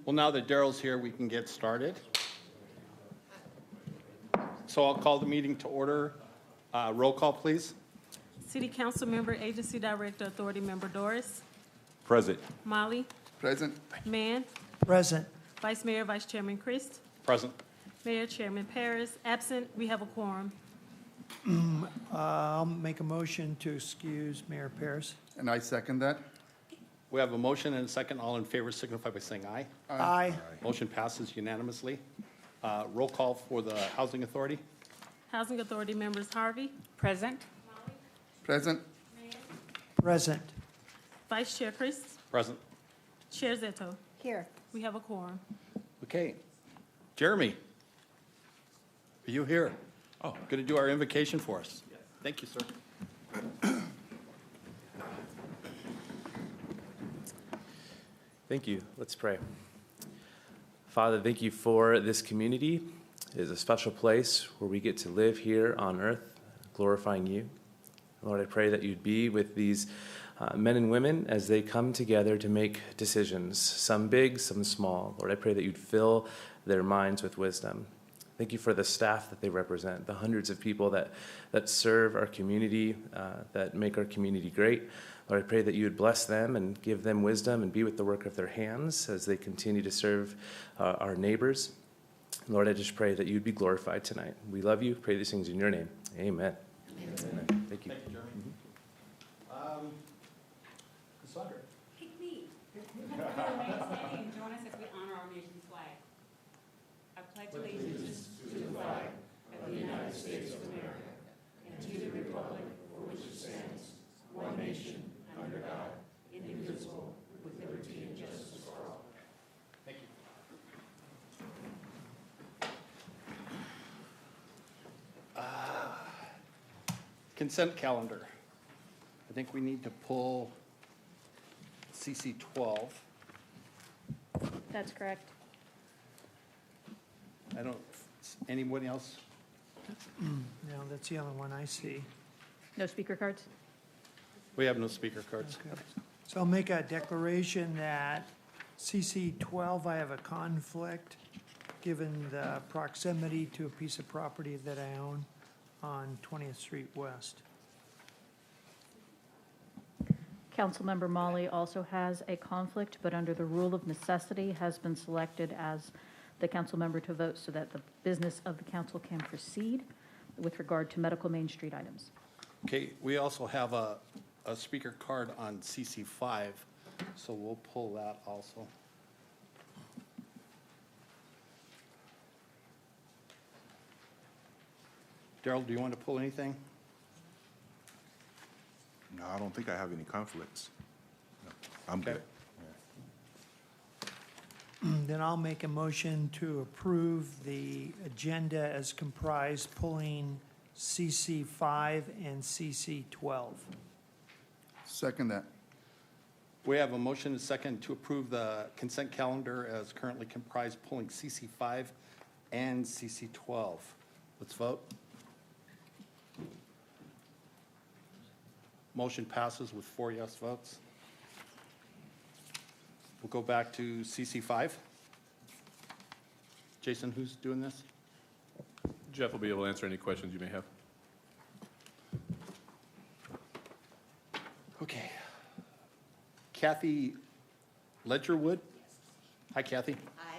Well, now that Daryl's here, we can get started. So I'll call the meeting to order. Roll call, please. City Council Member, Agency Director, Authority Member Doris. Present. Molly. Present. Mann. Present. Vice Mayor, Vice Chairman Christ. Present. Mayor, Chairman Paris. Absent. We have a quorum. I'll make a motion to excuse Mayor Paris. And I second that. We have a motion and a second. All in favor signify by saying aye. Aye. Motion passes unanimously. Roll call for the Housing Authority. Housing Authority Members Harvey. Present. Present. Present. Vice Chair Christ. Present. Chair Zeto. Here. We have a quorum. Okay. Jeremy, are you here? Oh. Going to do our invocation for us. Yes. Thank you, sir. Thank you. Let's pray. Father, thank you for this community. It is a special place where we get to live here on earth, glorifying you. Lord, I pray that you'd be with these men and women as they come together to make decisions, some big, some small. Lord, I pray that you'd fill their minds with wisdom. Thank you for the staff that they represent, the hundreds of people that serve our community, that make our community great. Lord, I pray that you would bless them and give them wisdom and be with the work of their hands as they continue to serve our neighbors. Lord, I just pray that you'd be glorified tonight. We love you. Pray these things in your name. Amen. Amen. Thank you. Thank you, Jeremy. Cassandra. Pick me. Remain standing and join us as we honor our nation's flag. I pledge allegiance to the flag of the United States of America and to the republic for which it stands, one nation, under God, indivisible, with liberty and justice for all. Thank you. Consent calendar. I think we need to pull CC 12. That's correct. I don't, anybody else? No, that's the only one I see. No speaker cards? We have no speaker cards. Okay. So I'll make a declaration that CC 12, I have a conflict, given the proximity to a piece of property that I own on 20th Street West. Councilmember Molly also has a conflict, but under the rule of necessity has been selected as the council member to vote so that the business of the council can proceed with regard to medical Main Street items. Okay, we also have a speaker card on CC 5, so we'll pull that also. Daryl, do you want to pull anything? No, I don't think I have any conflicts. No, I'm Okay. good. Then I'll make a motion to approve the agenda as comprised, pulling CC 5 and CC 12. Second that. We have a motion and a second to approve the consent calendar as currently comprised, pulling CC 5 and CC 12. Let's vote. Motion passes with 4 yes votes. We'll go back to CC 5. Jason, who's doing this? Jeff will be able to answer any questions you may have. Okay. Kathy Ledgerwood? Hi, Kathy. Hi.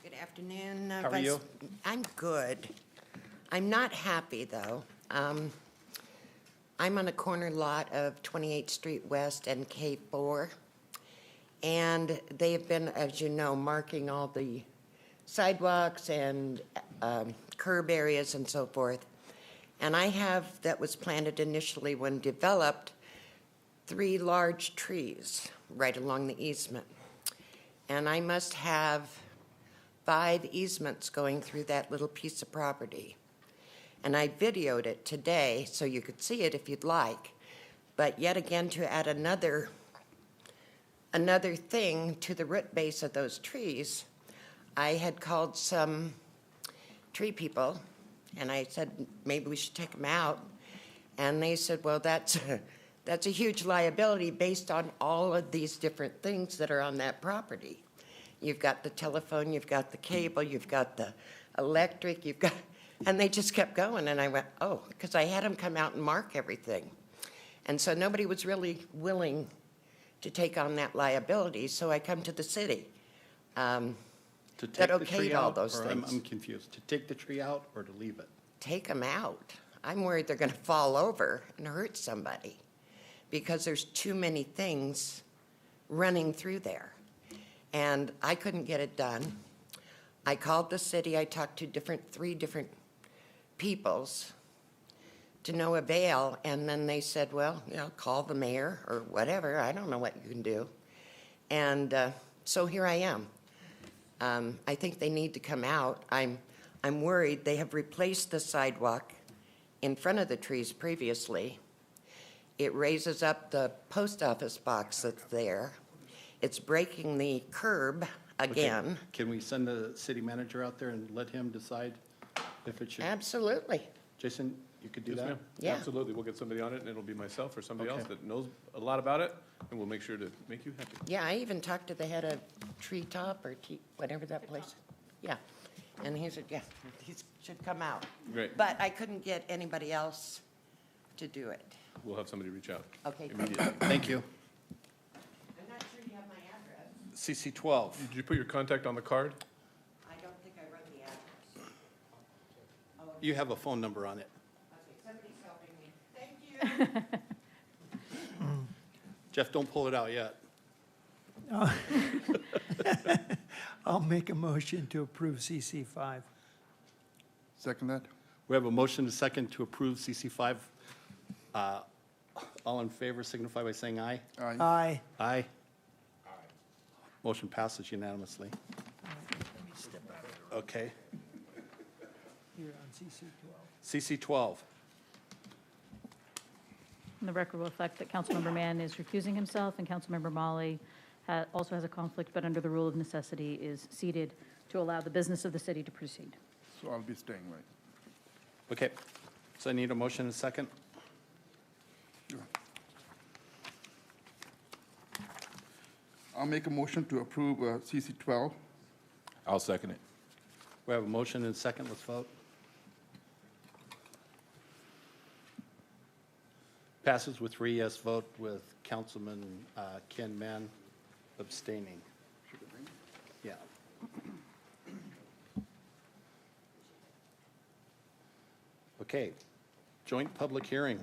Good afternoon. How are you? I'm good. I'm not happy, though. I'm on a corner lot of 28th Street West and K4, and they have been, as you know, marking all the sidewalks and curb areas and so forth. And I have, that was planted initially when developed, 3 large trees right along the easement. And I must have 5 easements going through that little piece of property. And I videoed it today so you could see it if you'd like. But yet again, to add another thing to the root base of those trees, I had called some tree people, and I said, maybe we should take them out. And they said, well, that's a huge liability based on all of these different things that are on that property. you've got the telephone, you've got the cable, you've got the electric, and they just kept going, and I went, oh, because I had them come out and mark everything. And so nobody was really willing to take on that liability, so I come to the city. To That take the okayed tree all out, those or I'm things. confused. To take the tree out or to leave it? Take them out. I'm worried they're going to fall over and hurt somebody because there's too many things running through there. And I couldn't get it done. I called the city. I talked to three different peoples to no avail. And then they said, well, call the mayor or whatever. I don't know what you can do. And so here I am. I think they need to come out. I'm worried. They have replaced the sidewalk in front of the trees previously. It raises up the post office box that's there. It's breaking the curb Okay. again. Can we send the city manager out there and let him decide if it should? Absolutely. Jason, you could do Yes, that? ma'am. Yeah. Absolutely. We'll get somebody on it, and it'll be myself or somebody else Okay. that knows a lot about it, and we'll make sure to make you happy. Yeah, I even talked to the head of Treetop or whatever that place is. Yeah. And he said, yeah, he should come out. Great. But I couldn't get anybody else to do it. We'll have somebody reach out Okay. immediately. Thank you. I'm not sure you have my address. CC 12. Did you put your contact on the card? I don't think I wrote the address. You have a phone number on it. Okay, somebody's helping me. Thank you. Jeff, don't pull it out yet. I'll make a motion to approve CC 5. Second that? We have a motion and a second to approve CC 5. All in favor signify by saying aye. Aye. Aye. Aye. Motion passes unanimously. Let me step out Okay. here on CC 12. CC 12. And the record will reflect that Councilmember Mann is recusing himself, and Councilmember Molly also has a conflict, but under the rule of necessity is seated to allow the business of the city to proceed. So I'll be staying, right? Okay. So I need a motion and a second. Sure. I'll make a motion to approve CC 12. I'll second it. We have a motion and a second. Let's vote. Passes with 3 yes vote with Councilman Ken Mann abstaining. Yeah. Okay. Joint public hearing.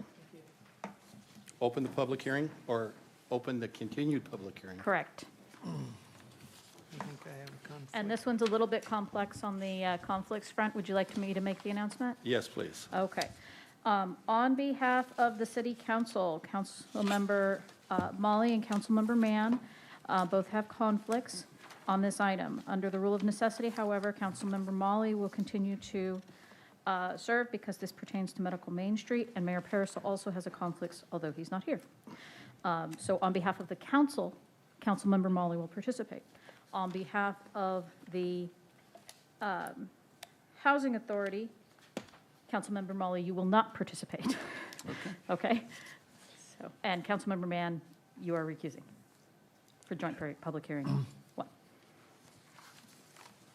Open the public hearing or open the continued public hearing? Correct. I think I have a conflict. And this one's a little bit complex on the conflicts front. Would you like me to make the announcement? Yes, please. Okay. On behalf of the city council, Councilmember Molly and Councilmember Mann both have conflicts on this item. Under the rule of necessity, however, Councilmember Molly will continue to serve because this pertains to Medical Main Street, and Mayor Paris also has a conflict, although he's not here. So on behalf of the council, Councilmember Molly will participate. On behalf of the Housing Authority, Councilmember Molly, you will not participate. Okay? So, and Councilmember Mann, you are recusing for joint public hearing one,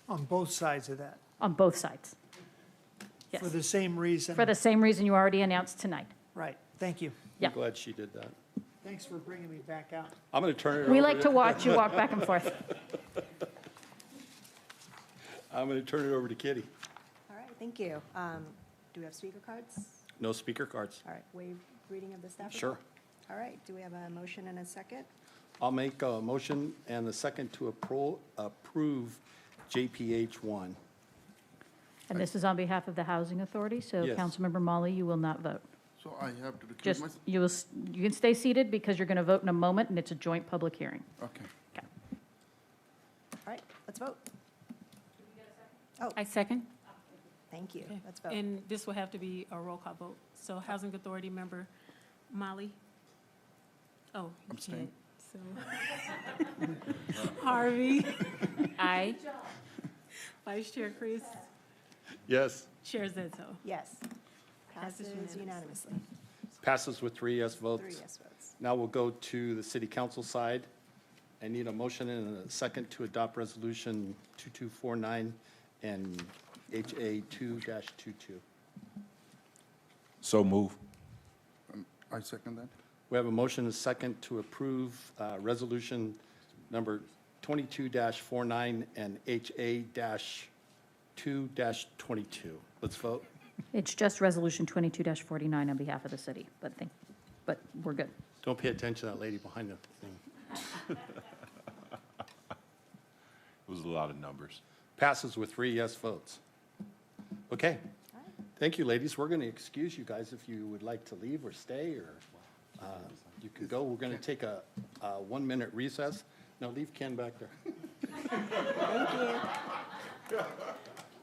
On both sides of that, on both sides. Yes, for the same reason. for the same reason you already announced tonight. Right, thank you. Yeah. I'm glad she did that. Thanks for bringing me back out. I'm going to turn it over. We like to watch you walk back and forth. I'm going to turn it over to Kitty. All right, thank you. Do we have speaker cards? No speaker cards. All right, waive reading of the staff report? Sure. All right, do we have a motion and a second? I'll make a motion and the second to approve JPH 1. And this is on behalf of the Housing Authority, so Yes. Councilmember Molly, you will not vote. So I have to recuse Just, myself? you can stay seated because you're going to vote in a moment, and it's a joint public hearing. Okay. Okay. All right, let's vote. I second. Thank you. Okay. Let's vote. And this will have to be a roll call vote. So Housing Authority member Molly? Oh, you Abstain. can't. So Harvey? Aye. Vice Chair Chris? Yes. Chair Zedso? Yes. Passes Passes unanimously. Passes with 3 yes votes. 3 yes votes. Now we'll go to the city council side. I need a motion and a second to adopt Resolution 2249 and HA 2-22. So move. I second that. We have a motion and a second to approve Resolution number 22-49 and HA 2-22. Let's vote. It's just Resolution 22-49 on behalf of the city, but we're good. Don't pay attention to that lady behind the thing. It was a lot of numbers. Passes with 3 yes votes. Okay. Thank you, ladies. We're going to excuse you guys if you would like to leave or stay, or you can go. We're going to take a 1-minute recess. No, leave Ken back there.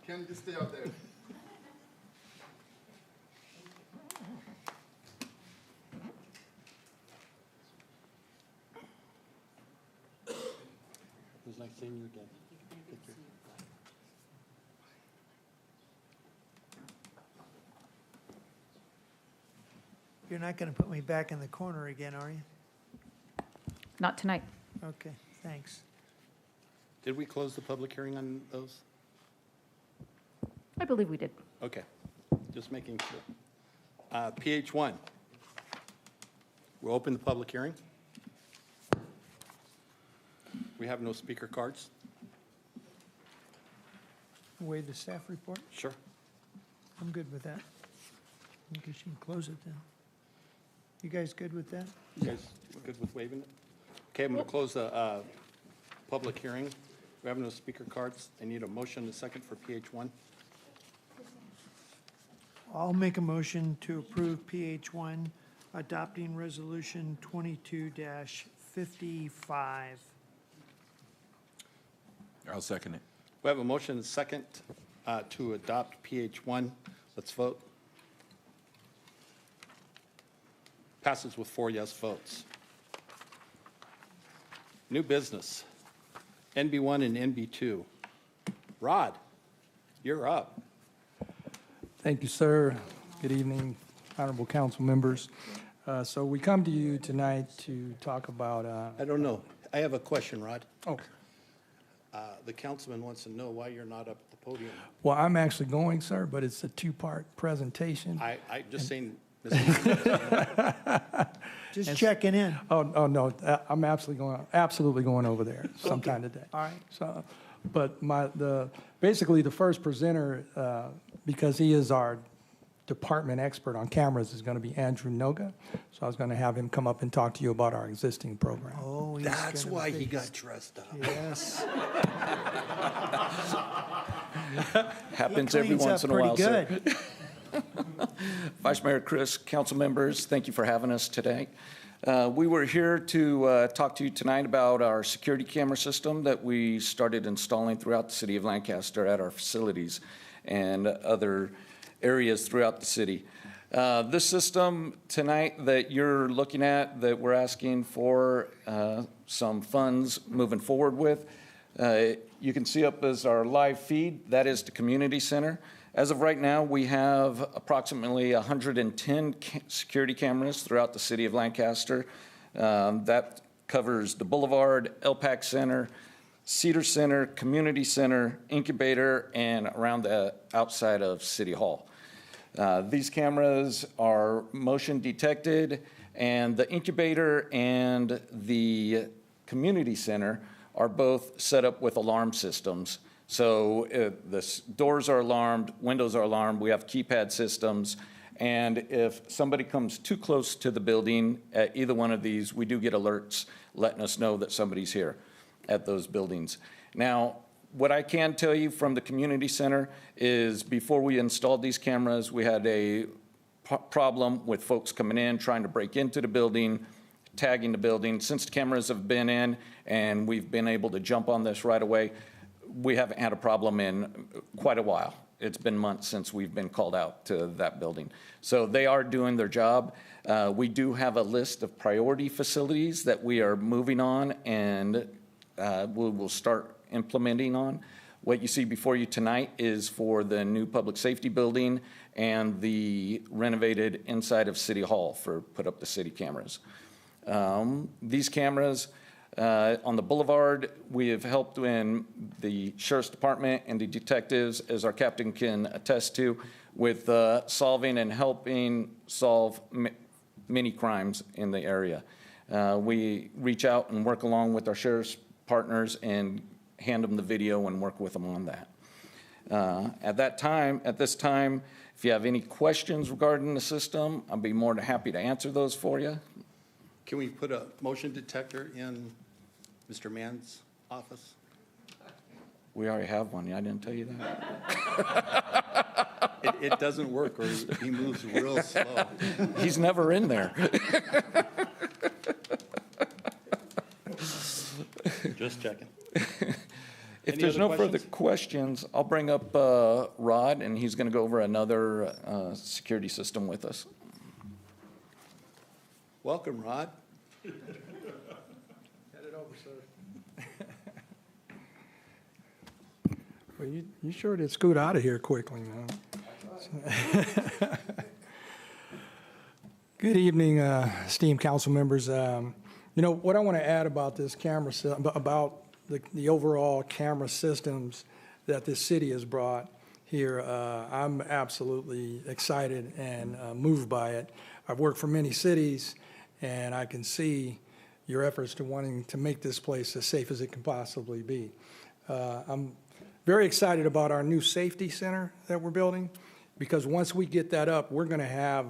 Ken, just stay out there. It was nice seeing you again. Take care. You're not going to put me back in the corner again, are you? Not tonight. Okay, thanks. Did we close the public hearing on those? I believe we did. Okay, just making sure. PH1. We'll open the public hearing. We have no speaker cards. Waive the staff report? Sure. I'm good with that. I guess you can close it then. You guys good with that? You guys good with waiving it? Okay, I'm going to close the public hearing. We have no speaker cards. I need a motion and a second for PH1. I'll make a motion to approve PH1 adopting Resolution 22-55. I'll second it. We have a motion and a second to adopt PH1. Let's vote. Passes with 4 yes votes. New business, NB1 and NB2. Rod, you're up. Thank you, sir. Good evening, honorable council members. So we come to you tonight to talk about, I don't know. I have a question, Rod. oh, The councilman wants to know why you're not up at the podium. well, I'm actually going, sir, but it's a 2-part presentation. I just saying, Just checking in. Oh, no, I'm absolutely going over there sometime today. All right. So, but basically the first presenter, because he is our department expert on cameras, is going to be Andrew Noga. So I was going to have him come up and talk to you about our existing program. Oh, he's that's gonna why he be- got dressed up. Yes. Happens He every cleans once up in a while, pretty sir. good. Vice Mayor Chris, council members, thank you for having us today. We were here to talk to you tonight about our security camera system that we started installing throughout the city of Lancaster at our facilities and other areas throughout the city. This system tonight that you're looking at, that we're asking for some funds moving forward with, you can see up as our live feed, that is the community center. As of right now, we have approximately 110 security cameras throughout the city of Lancaster. That covers the Boulevard, LPAC Center, Cedar Center, Community Center, Incubator, and around the outside of City Hall. These cameras are motion detected, and the Incubator and the Community Center are both set up with alarm systems. So the doors are alarmed, windows are alarmed, we have keypad systems, and if somebody comes too close to the building at either one of these, we do get alerts letting us know that somebody's here at those buildings. Now, what I can tell you from the community center is before we installed these cameras, we had a problem with folks coming in, trying to break into the building, tagging the building. Since the cameras have been in and we've been able to jump on this right away, we haven't had a problem in quite a while. It's been months since we've been called out to that building. So they are doing their job. We do have a list of priority facilities that we are moving on and we will start implementing on. What you see before you tonight is for the new public safety building and the renovated inside of City Hall for put up the city cameras. These cameras, On the boulevard, we have helped in the sheriff's department and the detectives, as our captain can attest to, with solving and helping solve many crimes in the area. We reach out and work along with our sheriff's partners and hand them the video and work with them on that. At this time, if you have any questions regarding the system, I'll be more than happy to answer those for you. Can we put a motion detector in Mr. Mann's office? We already have one. I didn't tell you that. It doesn't work, or he moves real slow. He's never in there. Just checking. If Any there's other no further questions? questions, I'll bring up Rod, and he's going to go over another security system with us. Welcome, Rod. Head it over, sir. Well, you sure did scoot out of here quickly, man. Good evening, esteemed council members. What I want to add about this camera, about the overall camera systems that this city has brought here, I'm absolutely excited and moved by it. I've worked for many cities, and I can see your efforts to wanting to make this place as safe as it can possibly be. I'm very excited about our new safety center that we're building, because once we get that up, we're going to have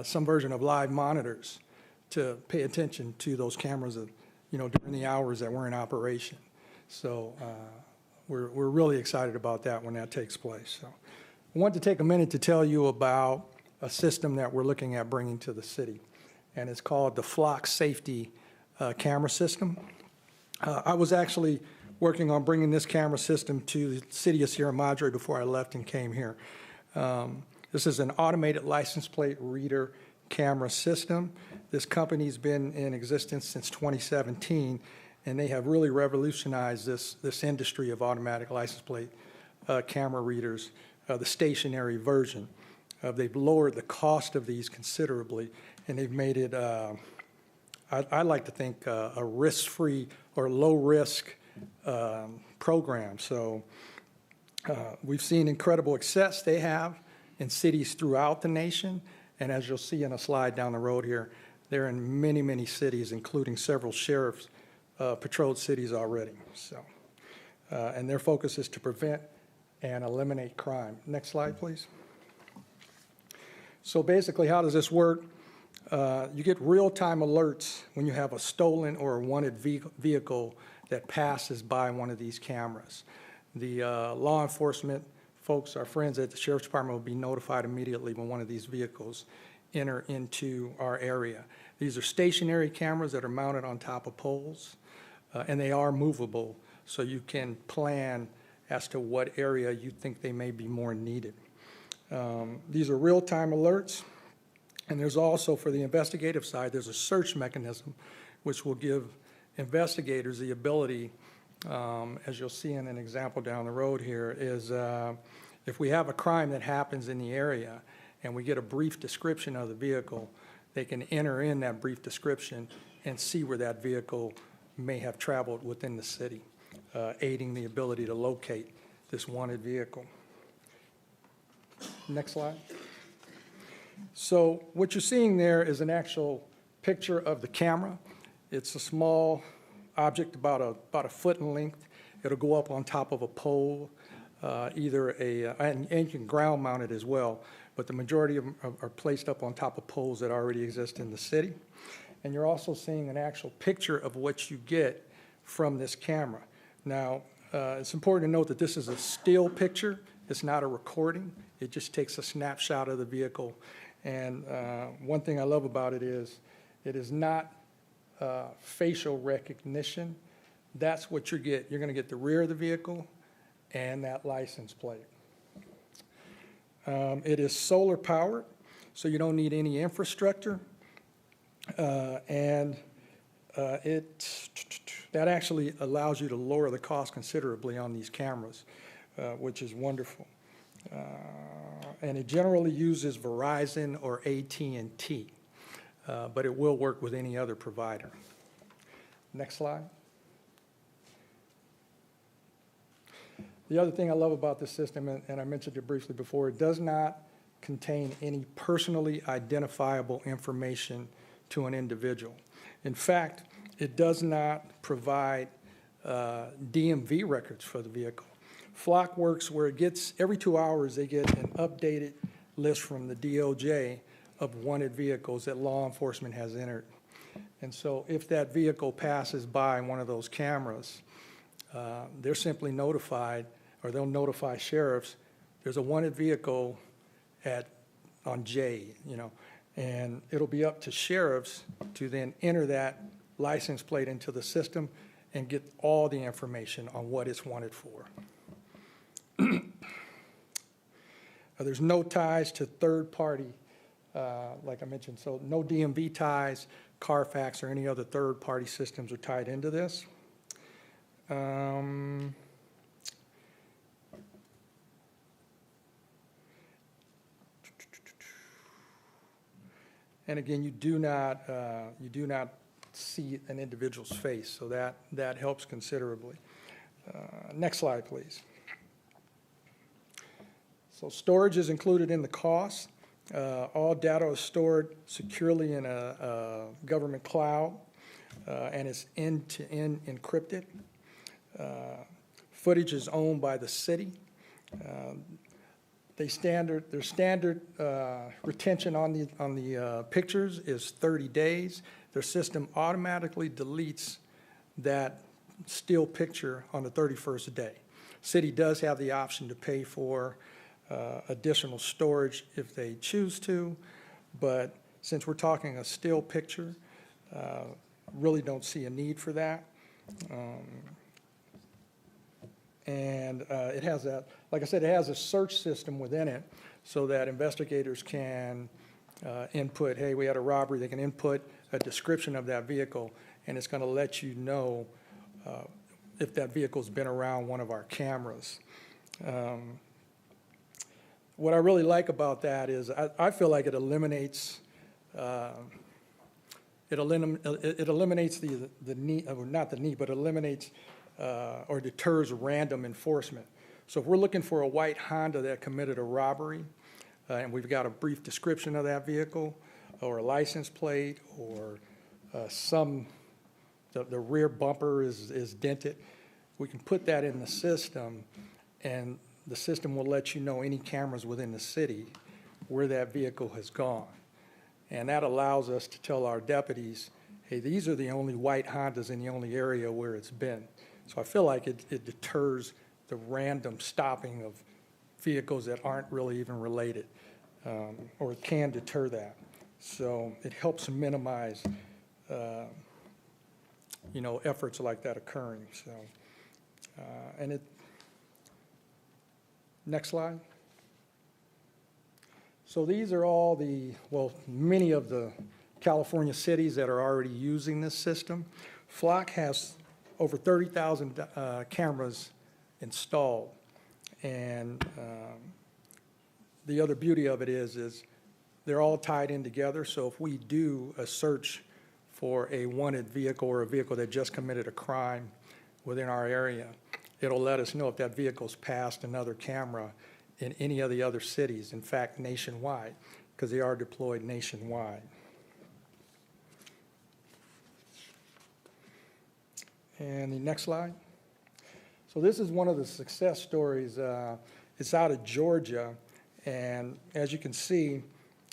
some version of live monitors to pay attention to those cameras, during the hours that we're in operation. So we're really excited about that when that takes place. So I want to take a minute to tell you about a system that we're looking at bringing to the city, and it's called the Flock Safety Camera System. I was actually working on bringing this camera system to the city of Sierra Madre before I left and came here. This is an automated license plate reader camera system. This company's been in existence since 2017, and they have really revolutionized this industry of automatic license plate camera readers, the stationary version. They've lowered the cost of these considerably, and they've made it, I like to think, a risk-free or low-risk program. So we've seen incredible success they have in cities throughout the nation, and as you'll see in a slide down the road here, they're in many, many cities, including several sheriffs patrolled cities already. So, and their focus is to prevent and eliminate crime. Next slide, please. So basically, how does this work? You get real-time alerts when you have a stolen or a wanted vehicle that passes by one of these cameras. The law enforcement folks, our friends at the Sheriff's Department, will be notified immediately when one of these vehicles enter into our area. These are stationary cameras that are mounted on top of poles, and they are movable, so you can plan as to what area you think they may be more needed. These are real-time alerts, and there's also, for the investigative side, there's a search mechanism which will give investigators the ability, as you'll see in an example down the road here, is if we have a crime that happens in the area and we get a brief description of the vehicle, they can enter in that brief description and see where that vehicle may have traveled within the city, aiding the ability to locate this wanted vehicle. Next slide. So what you're seeing there is an actual picture of the camera. It's a small object about a foot in length. It'll go up on top of a pole, and you can ground mount it as well, but the majority of them are placed up on top of poles that already exist in the city. And you're also seeing an actual picture of what you get from this camera. Now, it's important to note that this is a still picture. It's not a recording. It just takes a snapshot of the vehicle. And one thing I love about it is not facial recognition. That's what you get. You're going to get the rear of the vehicle and that license plate. It is solar powered, so you don't need any infrastructure. That actually allows you to lower the cost considerably on these cameras, which is wonderful. And it generally uses Verizon or AT&T, but it will work with any other provider. Next slide. The other thing I love about this system, and I mentioned it briefly before, it does not contain any personally identifiable information to an individual. In fact, it does not provide DMV records for the vehicle. Flock works where it gets, every 2 hours, they get an updated list from the DOJ of wanted vehicles that law enforcement has entered. And so if that vehicle passes by one of those cameras, they're simply notified, or they'll notify sheriffs, there's a wanted vehicle on J, and it'll be up to sheriffs to then enter that license plate into the system and get all the information on what it's wanted for. There's no ties to third party, like I mentioned, so no DMV ties, Carfax, or any other third party systems are tied into this. And again, you do not see an individual's face, so that helps considerably. Next slide, please. So storage is included in the cost. All data is stored securely in a government cloud, and it's end-to-end encrypted. Footage is owned by the city. Their standard retention on the pictures is 30 days. Their system automatically deletes that still picture on the 31st day. City does have the option to pay for additional storage if they choose to, but since we're talking a still picture, really don't see a need for that. And it has that, like I said, it has a search system within it so that investigators can input, hey, we had a robbery. They can input a description of that vehicle, and it's going to let you know if that vehicle's been around one of our cameras. What I really like about that is I feel like it eliminates it eliminates the need, or not the need, but eliminates or deters random enforcement. So if we're looking for a white Honda that committed a robbery, and we've got a brief description of that vehicle, or a license plate, or the rear bumper is dented, we can put that in the system, and the system will let you know any cameras within the city where that vehicle has gone. And that allows us to tell our deputies, hey, these are the only white Hondas in the only area where it's been. So I feel like it deters the random stopping of vehicles that aren't really even related, or it can deter that. So it helps minimize, efforts like that occurring. So, next slide. So these are all many of the California cities that are already using this system. Flock has over 30,000 cameras installed. And the other beauty of it is they're all tied in together. So if we do a search for a wanted vehicle or a vehicle that just committed a crime within our area, it'll let us know if that vehicle's passed another camera in any of the other cities, in fact, nationwide, because they are deployed nationwide. And the next slide. So this is one of the success stories. It's out of Georgia, and as you can see,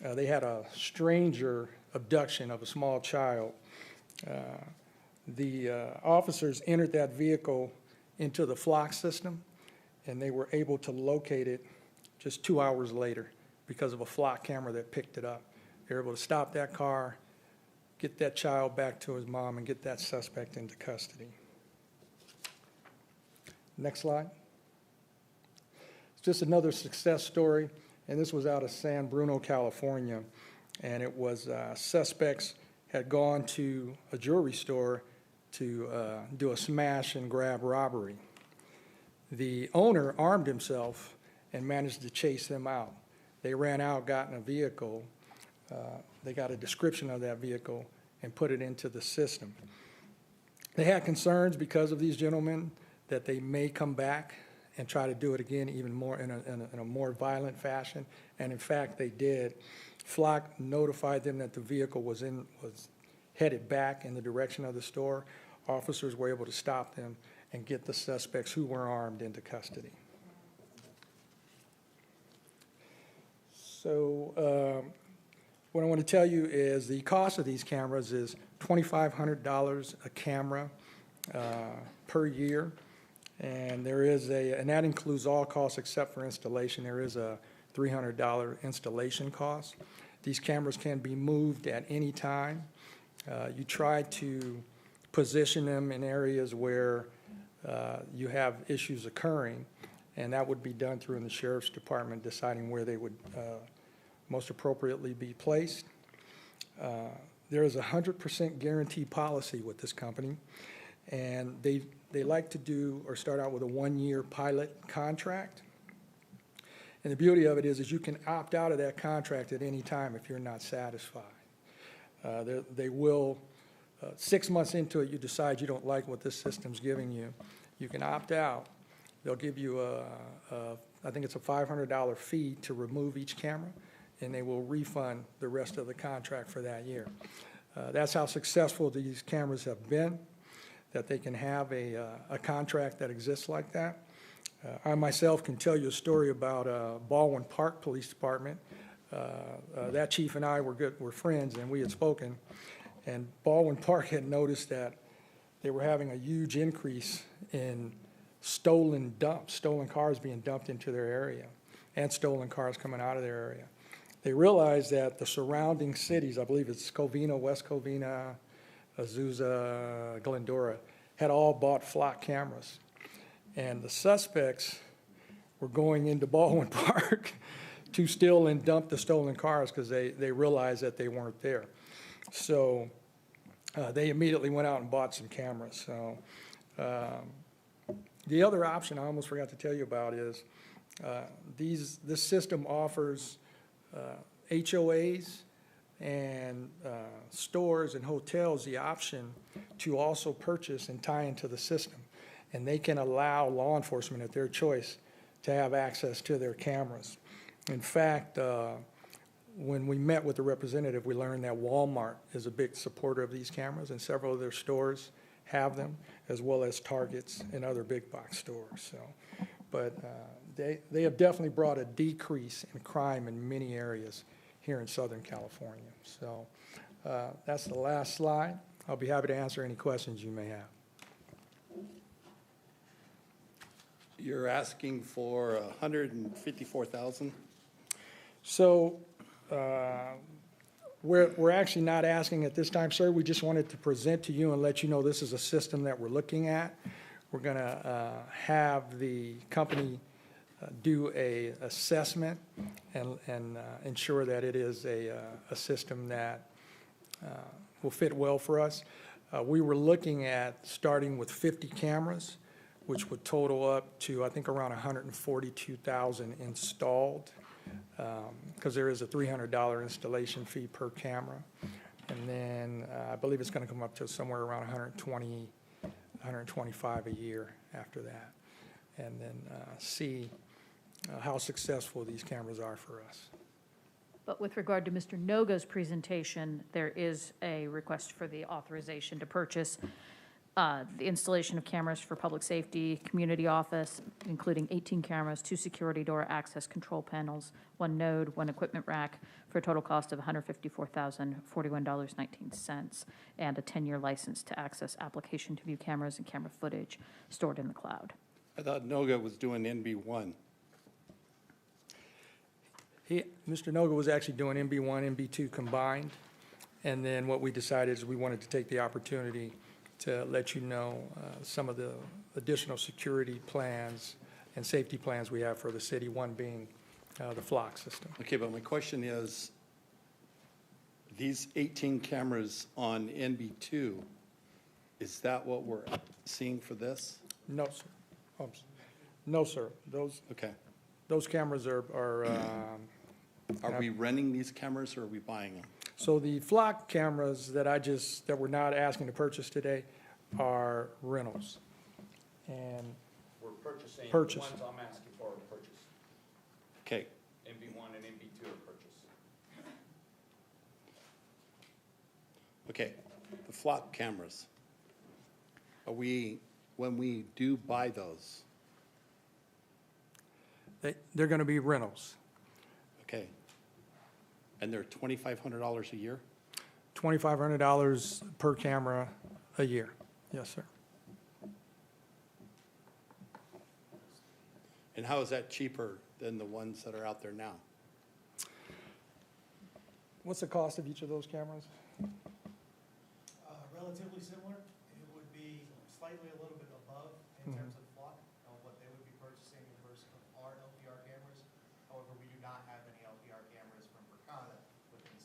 they had a stranger abduction of a small child. The officers entered that vehicle into the Flock system, and they were able to locate it just 2 hours later because of a Flock camera that picked it up. They were able to stop that car, get that child back to his mom, and get that suspect into custody. Next slide. It's just another success story, and this was out of San Bruno, California, and it was suspects had gone to a jewelry store to do a smash and grab robbery. The owner armed himself and managed to chase them out. They ran out, got in a vehicle. They got a description of that vehicle and put it into the system. They had concerns because of these gentlemen that they may come back and try to do it again even more in a more violent fashion. And in fact, they did. Flock notified them that the vehicle was headed back in the direction of the store. Officers were able to stop them and get the suspects who were armed into custody. So what I want to tell you is the cost of these cameras is $2,500 a camera per year. And there is and that includes all costs except for installation. There is a $300 installation cost. These cameras can be moved at any time. You try to position them in areas where you have issues occurring, and that would be done through in the Sheriff's Department deciding where they would most appropriately be placed. There is a 100% guarantee policy with this company, and they like to do or start out with a 1-year pilot contract. And the beauty of it is you can opt out of that contract at any time if you're not satisfied. They will, 6 months into it, you decide you don't like what this system's giving you, you can opt out. They'll give you I think it's a $500 fee to remove each camera, and they will refund the rest of the contract for that year. That's how successful these cameras have been, that they can have a contract that exists like that. I myself can tell you a story about Baldwin Park Police Department. That chief and I were friends, and we had spoken. And Baldwin Park had noticed that they were having a huge increase in stolen cars being dumped into their area, and stolen cars coming out of their area. They realized that the surrounding cities, I believe it's Covina, West Covina, Azusa, Glendora, had all bought Flock cameras. And the suspects were going into Baldwin Park to steal and dump the stolen cars because they realized that they weren't there. So they immediately went out and bought some cameras. So the other option I almost forgot to tell you about is this system offers HOAs and stores and hotels the option to also purchase and tie into the system. And they can allow law enforcement at their choice to have access to their cameras. In fact, when we met with the representative, we learned that Walmart is a big supporter of these cameras, and several of their stores have them, as well as Targets and other big box stores. So, but they have definitely brought a decrease in crime in many areas here in Southern California. So that's the last slide. I'll be happy to answer any questions you may have. You're asking for $154,000? So we're actually not asking at this time, sir. We just wanted to present to you and let you know this is a system that we're looking at. We're going to have the company do a assessment and ensure that it is a system that will fit well for us. We were looking at starting with 50 cameras, which would total up to, I think, around $142,000 installed, because there is a $300 installation fee per camera. And then I believe it's going to come up to somewhere around $120, $125 a year after that. And then see how successful these cameras are for us. But with regard to Mr. Noga's presentation, there is a request for the authorization to purchase the installation of cameras for public safety, community office, including 18 cameras, 2 security door access control panels, 1 node, 1 equipment rack, for a total cost of $154,041.19, and a 10-year license to access application to view cameras and camera footage stored in the cloud. I thought Noga was doing NB1. Mr. Noga was actually doing NB1, NB2 combined. And then what we decided is we wanted to take the opportunity to let you know some of the additional security plans and safety plans we have for the city, one being the Flock system. Okay, but my question is, these 18 cameras on NB2, is that what we're seeing for this? No, sir. No, sir. Okay. Those cameras are Are we renting these cameras or are we buying them? So the Flock cameras that we're not asking to purchase today are rentals. And We're purchasing. Purchase. The ones I'm asking for are purchase. Okay, MB1 and MB2 are purchase. okay. The flock cameras. Are we, when we do buy those, they're going to be rentals, okay, and they're $2,500 a year? $2,500 per camera a year. Yes, sir. And how is that cheaper than the ones that are out there now? What's the cost of each of those cameras? Relatively similar. It would be slightly a little bit above in terms of flock of what they would be purchasing versus our LPR cameras. However, we do not have any LPR cameras from Verkada within the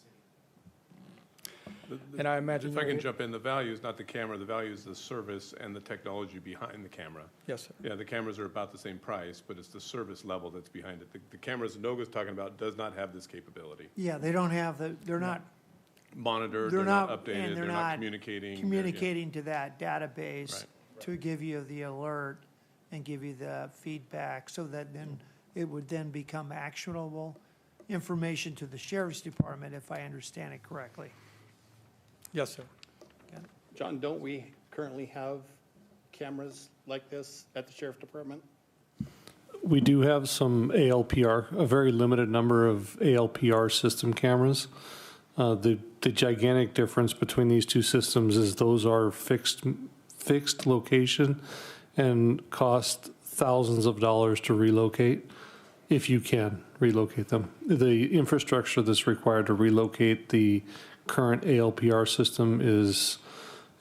city. And I imagine If I can you're- jump in, the value is not the camera, the value is the service and the technology behind the camera. Yes, sir. Yeah, the cameras are about the same price, but it's the service level that's behind it. The cameras Noga's talking about does not have this capability. Yeah, they don't have they're not, Monitored, they're they're not not, updated, and they're not communicating. they're- yeah. communicating to that database Right. to give you the alert and give you the feedback, so that then it would then become actionable information to the sheriff's department, if I understand it correctly. Yes, sir. John, don't we currently have cameras like this at the sheriff department? We do have some ALPR, a very limited number of ALPR system cameras. The gigantic difference between these two systems is those are fixed location and cost thousands of dollars to relocate, if you can relocate them. The infrastructure that's required to relocate the current ALPR system is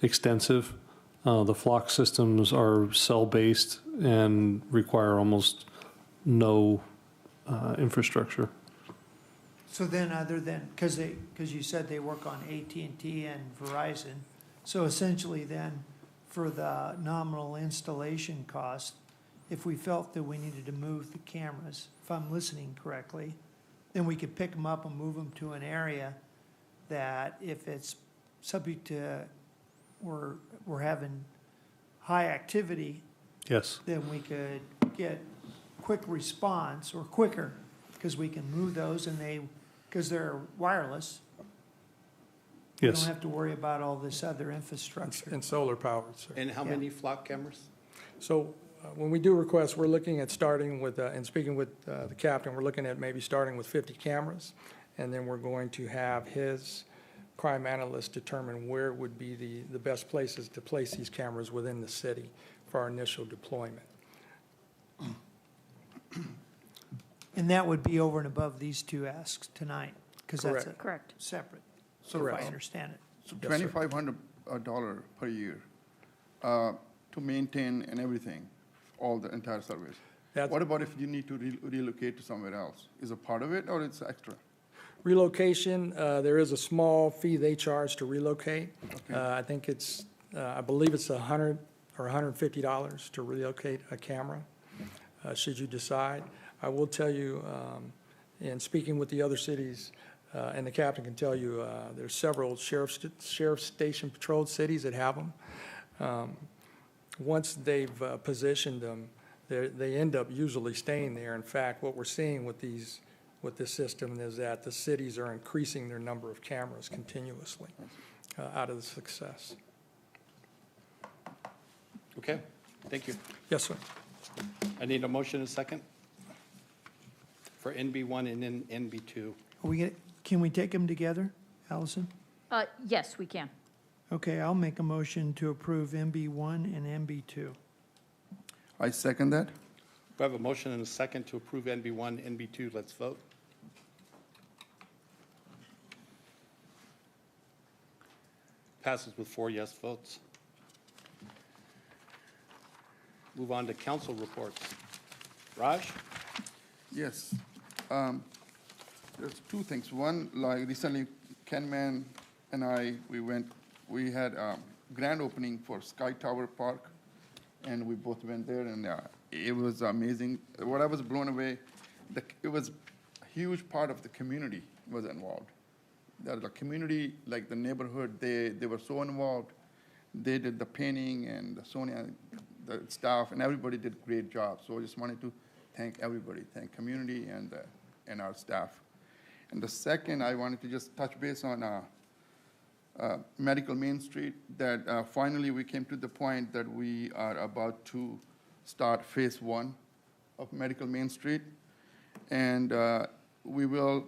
extensive. The flock systems are cell-based and require almost no infrastructure. So then, other than, because you said they work on AT&T and Verizon, so essentially then, for the nominal installation cost, if we felt that we needed to move the cameras, if I'm listening correctly, then we could pick them up and move them to an area that if it's subject to, we're having high activity, Yes. then we could get quick response or quicker, because we can move those and because they're wireless. We Yes. don't have to worry about all this other infrastructure. And solar powered, sir. And how Yeah. many flock cameras? So when we do requests, we're looking at starting with, and speaking with the captain, we're looking at maybe starting with 50 cameras. And then we're going to have his crime analyst determine where would be the best places to place these cameras within the city for our initial deployment. And that would be over and above these two asks tonight, because that's Correct. Correct. separate, So, if I Correct. understand it. so Yes, sir. $2,500 per year to maintain and everything, all the entire service. That's- What about if you need to relocate to somewhere else? Is a part of it or it's extra? Relocation, there is a small fee they charge to relocate. I think it's, I believe it's $100 or $150 to relocate a camera, should you decide. I will tell you, in speaking with the other cities, and the captain can tell you, there's several sheriff station patrolled cities that have them. Once they've positioned them, they end up usually staying there. In fact, what we're seeing with this system is that the cities are increasing their number of cameras continuously out of the success. Okay, thank you. Yes, sir. I need a motion and a second for NB1 and then NB2. Can we take them together, Allison? Yes, we can. Okay, I'll make a motion to approve MB1 and MB2. I second that. We have a motion and a second to approve NB1, NB2. Let's vote. Passes with 4 yes votes. Move on to council reports. Raj? Yes. There's two things. One, like recently, Ken Man and I, we had a grand opening for Sky Tower Park, and we both went there, and it was amazing. What I was blown away, it was a huge part of the community was involved. The community, like the neighborhood, they were so involved, They did the painting, and Sonia, the staff, and everybody did a great job. So I just wanted to thank everybody, thank community and our staff. And the second, I wanted to just touch base on Medical Main Street, that finally we came to the point that we are about to start phase 1 of Medical Main Street. And we will,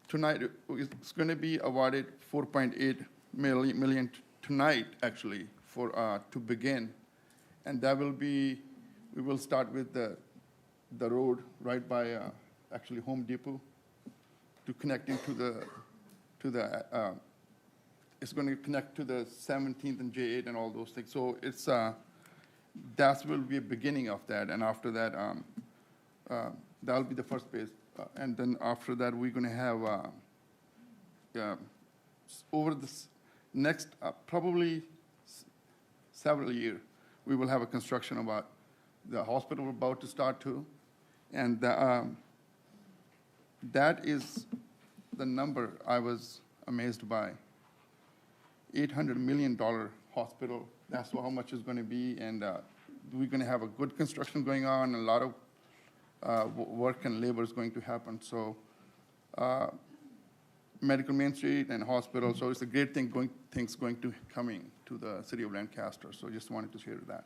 tonight, it's going to be awarded $4.8 million tonight, actually, for to begin. And that will be, we will start with the road right by actually Home Depot to connecting to the it's going to connect to the 17th and J8 and all those things. So it's that will be a beginning of that, and after that, that'll be the first phase. And then after that, we're going to have over this next probably several years, we will have a construction about the hospital we're about to start too, and that is the number I was amazed by. $800 million hospital. That's how much it's going to be, and we're going to have a good construction going on. A lot of work and labor is going to happen. So, Medical Main Street and hospital. So it's a great thing. Things going to coming to the city of Lancaster. So just wanted to share that.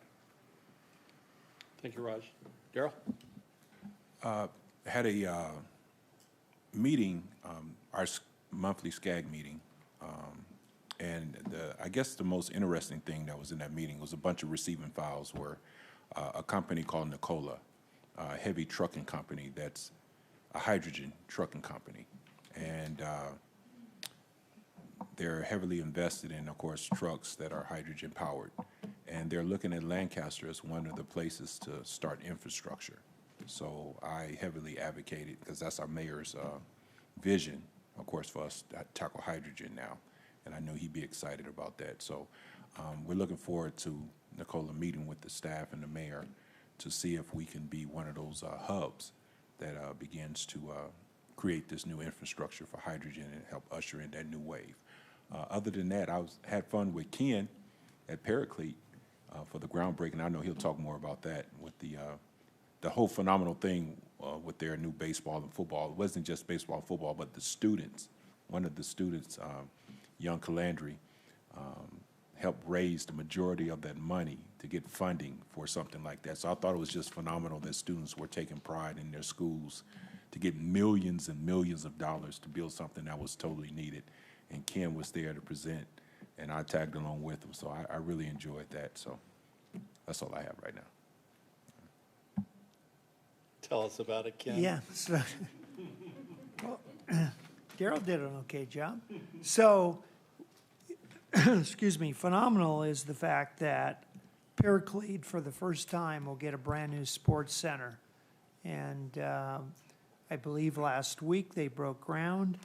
Thank you, Raj. Daryl? Had a meeting, our monthly SCAG meeting, and I guess the most interesting thing that was in that meeting was a bunch of receiving files where a company called Nikola, a heavy trucking company that's a hydrogen trucking company. And they're heavily invested in, of course, trucks that are hydrogen powered. And they're looking at Lancaster as one of the places to start infrastructure. So I heavily advocated, because that's our mayor's vision, of course, for us to tackle hydrogen now. And I know he'd be excited about that. So we're looking forward to Nikola meeting with the staff and the mayor to see if we can be one of those hubs that begins to create this new infrastructure for hydrogen and help usher in that new wave. Other than that, I had fun with Ken at Paraclete for the groundbreaking. I know he'll talk more about that with the whole phenomenal thing with their new baseball and football. It wasn't just baseball and football, but the students. One of the students, young Calandry, helped raise the majority of that money to get funding for something like that. So I thought it was just phenomenal that students were taking pride in their schools to get millions and millions of dollars to build something that was totally needed. And Ken was there to present, and I tagged along with him. So I really enjoyed that. So that's all I have right now. Tell us about it, Ken. Yeah. So, well, Daryl did an okay job. So, excuse me, phenomenal is the fact that Paraclete, for the first time, will get a brand-new sports center. And I believe last week they broke ground.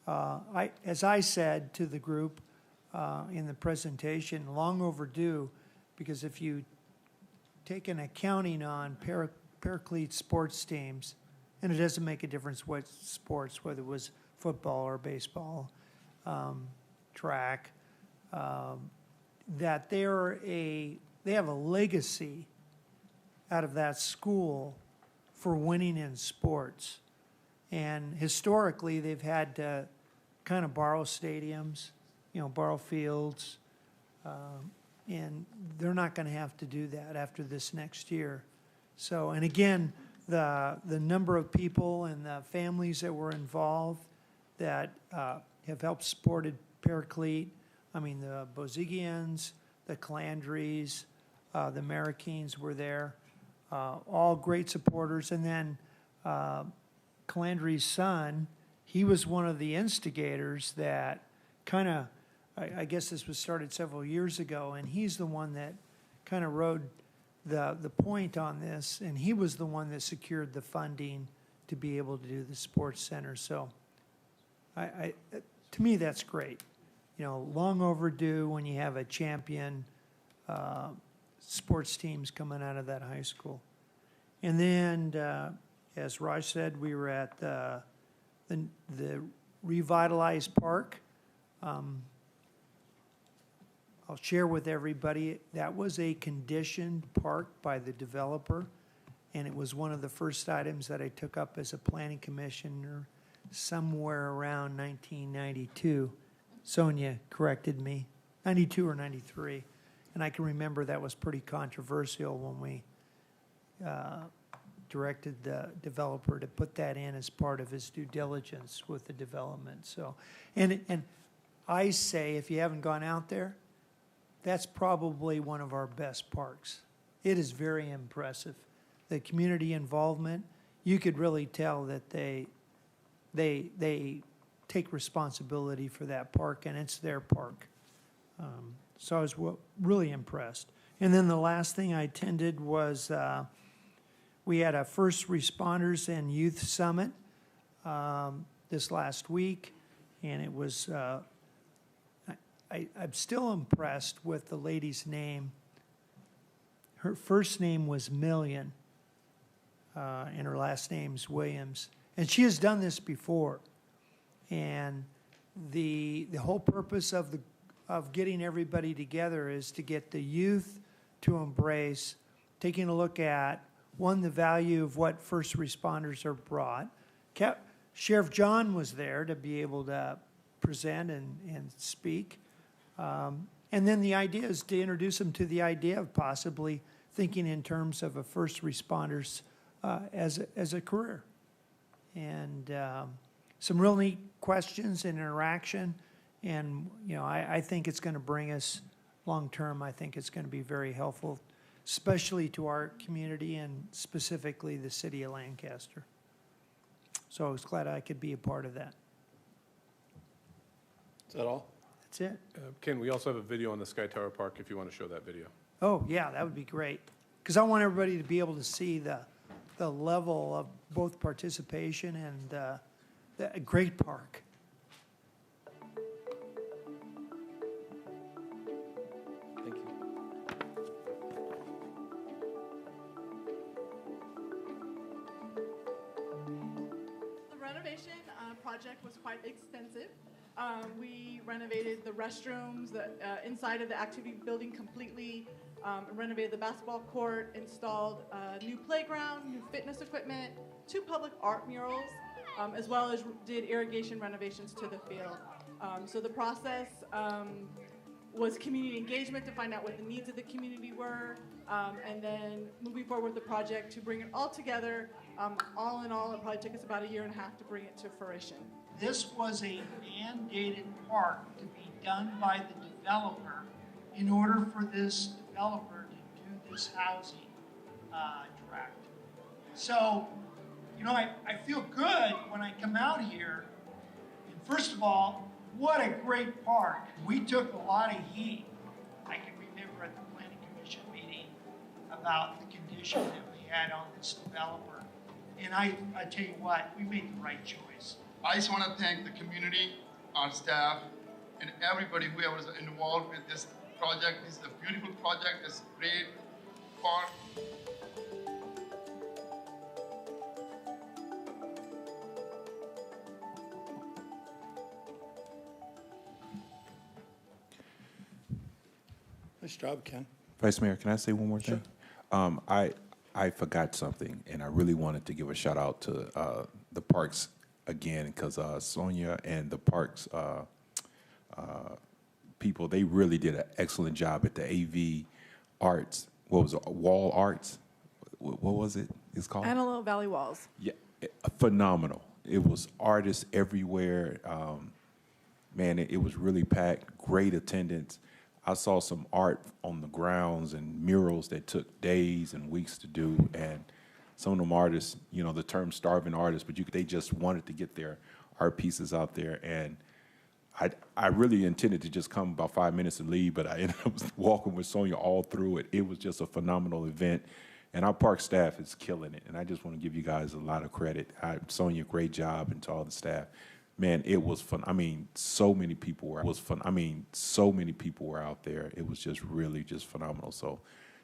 As I said to the group in the presentation, long overdue, because if you take an accounting on Paraclete sports teams, and it doesn't make a difference what sports, whether it was football or baseball, track, that they have a legacy out of that school for winning in sports. And historically, they've had to kind of borrow stadiums, borrow fields, and they're not going to have to do that after this next year. So, and again, the number of people and the families that were involved that have helped supported Paraclete, I mean, the Bozigians, the Calandrys, the Marroquins were there, all great supporters. And then Calandry's son, he was one of the instigators that kind of, I guess this was started several years ago, and he's the one that kind of rode the point on this, and he was the one that secured the funding to be able to do the sports center. So to me, that's great. Long overdue when you have a champion sports teams coming out of that high school. And then, as Raj said, we were at the revitalized park. I'll share with everybody, that was a conditioned park by the developer, and it was one of the first items that I took up as a planning commissioner somewhere around 1992. Sonia corrected me, 92 or 93. And I can remember that was pretty controversial when we directed the developer to put that in as part of his due diligence with the development. So, and I say, if you haven't gone out there, that's probably one of our best parks. It is very impressive. The community involvement, you could really tell that they take responsibility for that park, and it's their park. So I was really impressed. And then the last thing I attended was we had a first responders and youth summit this last week, and it was, I'm still impressed with the lady's name. Her first name was Million, and her last name's Williams. And she has done this before. And the whole purpose of getting everybody together is to get the youth to embrace, taking a look at, one, the value of what first responders are brought. Sheriff John was there to be able to present and speak. And then the idea is to introduce them to the idea of possibly thinking in terms of a first responders as a career. And some real neat questions and interaction. And, you know, I think it's going to bring us long-term. I think it's going to be very helpful, especially to our community and specifically the city of Lancaster. So I was glad I could be a part of that. Is that all? That's it. Ken, we also have a video on the Sky Tower Park if you want to show that video. Oh, yeah, that would be great. Because I want everybody to be able to see the level of both participation and the great park. Thank you. The renovation project was quite extensive. We renovated the restrooms, the inside of the activity building completely, renovated the basketball court, installed a new playground, new fitness equipment, 2 public art murals, as well as did irrigation renovations to the field. So the process was community engagement to find out what the needs of the community were, and then moving forward with the project to bring it all together. All in all, it probably took us about 1.5 years to bring it to fruition. This was a mandated park to be done by the developer in order for this developer to do this housing tract. So, you know, I feel good when I come out here. And first of all, what a great park. We took a lot of heat. I can remember at the Planning Commission meeting about the condition that we had on this developer. And I tell you what, we made the right choice. I just want to thank the community, our staff, and everybody who was involved with this project. This is a beautiful project. It's a great park. Nice job, Ken. Vice Mayor, can I say one more thing? I forgot something, and I really wanted to give a shout out to the parks again, because Sonia and the parks people, they really did an excellent job at the AV Arts. What was it? Wall Arts? What was it? It's called? Antelope Valley Walls. Yeah, phenomenal. It was artists everywhere. Man, it was really packed. Great attendance. I saw some art on the grounds and murals that took days and weeks to do. And some of them artists, you know, the term starving artists, but they just wanted to get their art pieces out there. And I really intended to just come about 5 minutes and leave, but I ended up walking with Sonia all through it. It was just a phenomenal event. And our park staff is killing it. And I just want to give you guys a lot of credit. Sonia, great job, and to all the staff. Man, it was fun. I mean, so many people were out there. It was just really just phenomenal. So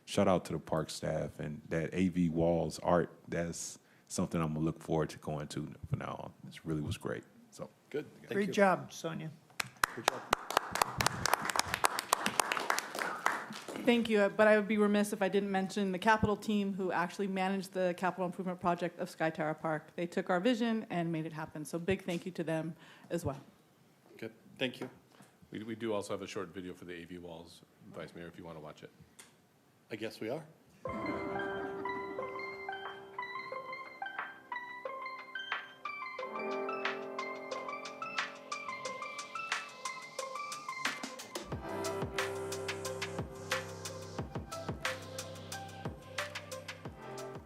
shout out to the park staff, and that AV Walls art, that's something I'm gonna look forward to going to from now on. It really was great. So Good. Thank Great you. job, Sonia. Good job. Thank you, but I would be remiss if I didn't mention the capital team who actually managed the capital improvement project of Sky Tower Park. They took our vision and made it happen, so big thank you to them as well. Good, thank you. We do also have a short video for the AV walls, Vice Mayor, if you want to watch it. I guess we are.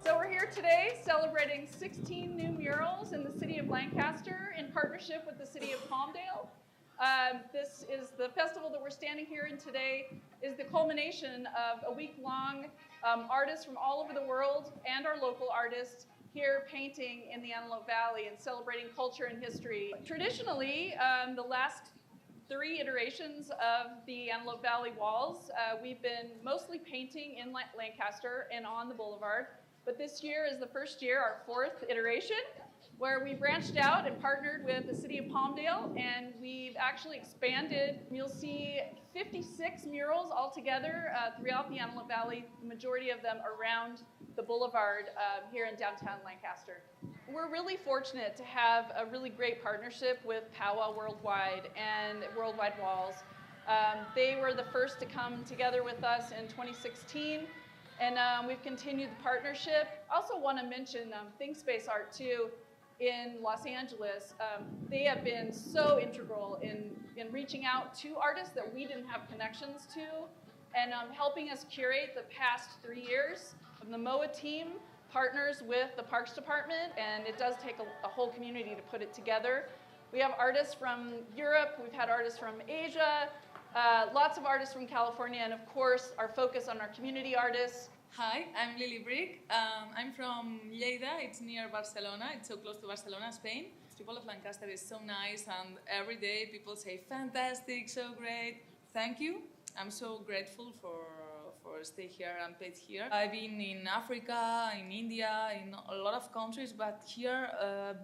So we're here today celebrating 16 new murals in the city of Lancaster in partnership with the city of Palmdale. This is the festival that we're standing here in today is the culmination of a week-long artists from all over the world and our local artists here painting in the Antelope Valley and celebrating culture and history. Traditionally, the last 3 iterations of the Antelope Valley walls, we've been mostly painting in Lancaster and on the boulevard. But this year is the first year, our 4th iteration, where we branched out and partnered with the city of Palmdale, and we've actually expanded. You'll see 56 murals altogether throughout the Antelope Valley, the majority of them around the boulevard here in downtown Lancaster. We're really fortunate to have a really great partnership with Powwow Worldwide and Worldwide Walls. They were the first to come together with us in 2016. And we've continued the partnership. Also want to mention ThinkSpace Art too in Los Angeles. They have been so integral in reaching out to artists that we didn't have connections to and helping us curate the past 3 years. The MOA team partners with the Parks Department, and it does take a whole community to put it together. We have artists from Europe, we've had artists from Asia, lots of artists from California, and of course, our focus on our community artists. Hi, I'm Lily Brick. I'm from Lleida. It's near Barcelona. It's so close to Barcelona, Spain. The people of Lancaster is so nice, and every day people say, fantastic, so great. Thank you. I'm so grateful for stay here and paid here. I've been in Africa, in India, in a lot of countries, but here,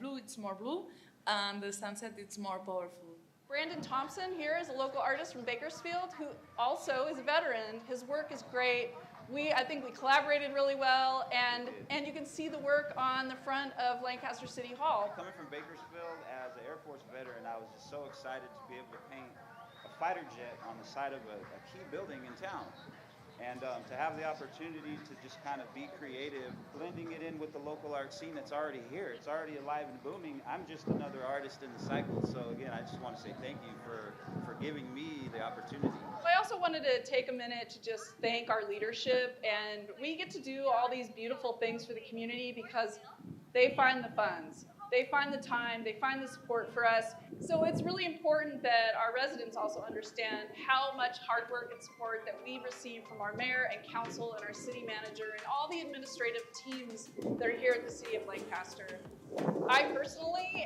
blue, it's more blue, and the sunset, it's more powerful. Brandon Thompson here is a local artist from Bakersfield who also is a veteran. His work is great. I think we collaborated really well, and you can see the work on the front of Lancaster City Hall. Coming from Bakersfield as an Air Force veteran, I was just so excited to be able to paint a fighter jet on the side of a key building in town. And to have the opportunity to just kind of be creative, blending it in with the local art scene that's already here. It's already alive and booming. I'm just another artist in the cycle. So again, I just want to say thank you for giving me the opportunity. I also wanted to take a minute to just thank our leadership. And we get to do all these beautiful things for the community because they find the funds. They find the time, they find the support for us. So it's really important that our residents also understand how much hard work and support that we receive from our mayor and council and our city manager and all the administrative teams that are here at the city of Lancaster. I personally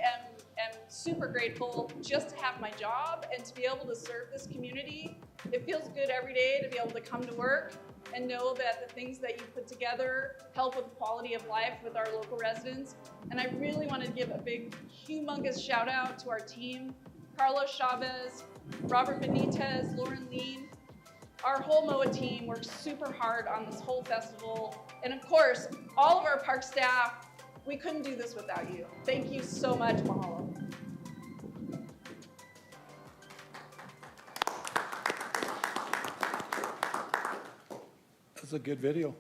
am super grateful just to have my job and to be able to serve this community. It feels good every day to be able to come to work and know that the things that you put together help with the quality of life with our local residents. And I really want to give a big, humongous shout out to our team, Carlos Chavez, Robert Benitez, Lauren Lean. Our whole MOA team worked super hard on this whole festival. And of course, all of our park staff, we couldn't do this without you. Thank you so much, mahalo. That's a good video.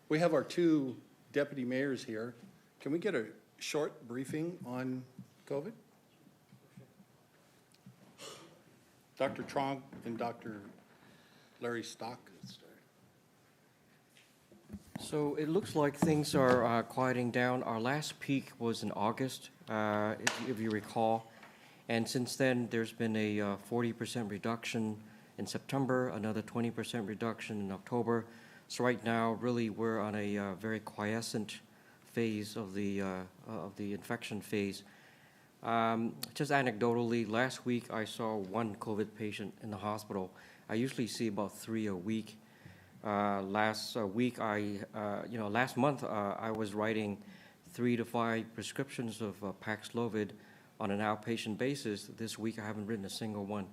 We have our 2 deputy mayors here. Can we get a short briefing on COVID? Dr. Trong and Dr. Larry Stock. So it looks like things are quieting down. Our last peak was in August, if you recall. And since then, there's been a 40% reduction in September, another 20% reduction in October. So right now, really, we're on a very quiescent phase of the infection phase. Just anecdotally, last week I saw 1 COVID patient in the hospital. I usually see about 3 a week. Last month, I was writing 3 to 5 prescriptions of Paxlovid on an outpatient basis. This week, I haven't written a single one.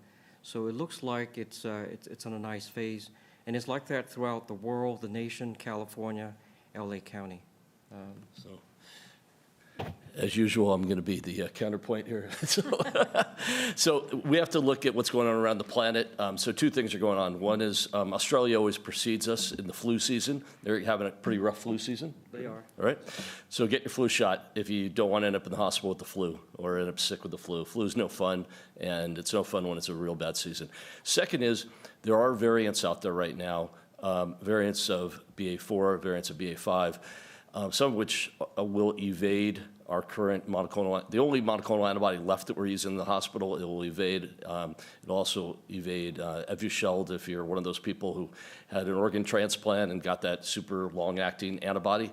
So it looks like it's on a nice phase. And it's like that throughout the world, the nation, California, LA County. So, as usual, I'm going to be the counterpoint here. So we have to look at what's going on around the planet. So two things are going on. One is Australia always precedes us in the flu season. They're having a pretty rough flu season. They are. All right. So get your flu shot if you don't want to end up in the hospital with the flu or end up sick with the flu. Flu is no fun, and it's no fun when it's a real bad season. Second is there are variants out there right now, variants of BA4, variants of BA5, some of which will evade our current monoclonal, the only monoclonal antibody left that we're using in the hospital. It will evade, it'll also evade Evusheld if you're one of those people who had an organ transplant and got that super long-acting antibody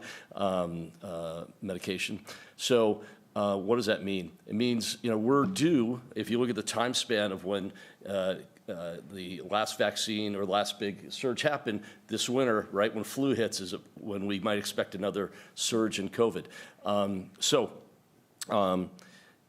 medication. So what does that mean? It means, we're due, if you look at the time span of when the last vaccine or last big surge happened this winter, right when flu hits is when we might expect another surge in COVID.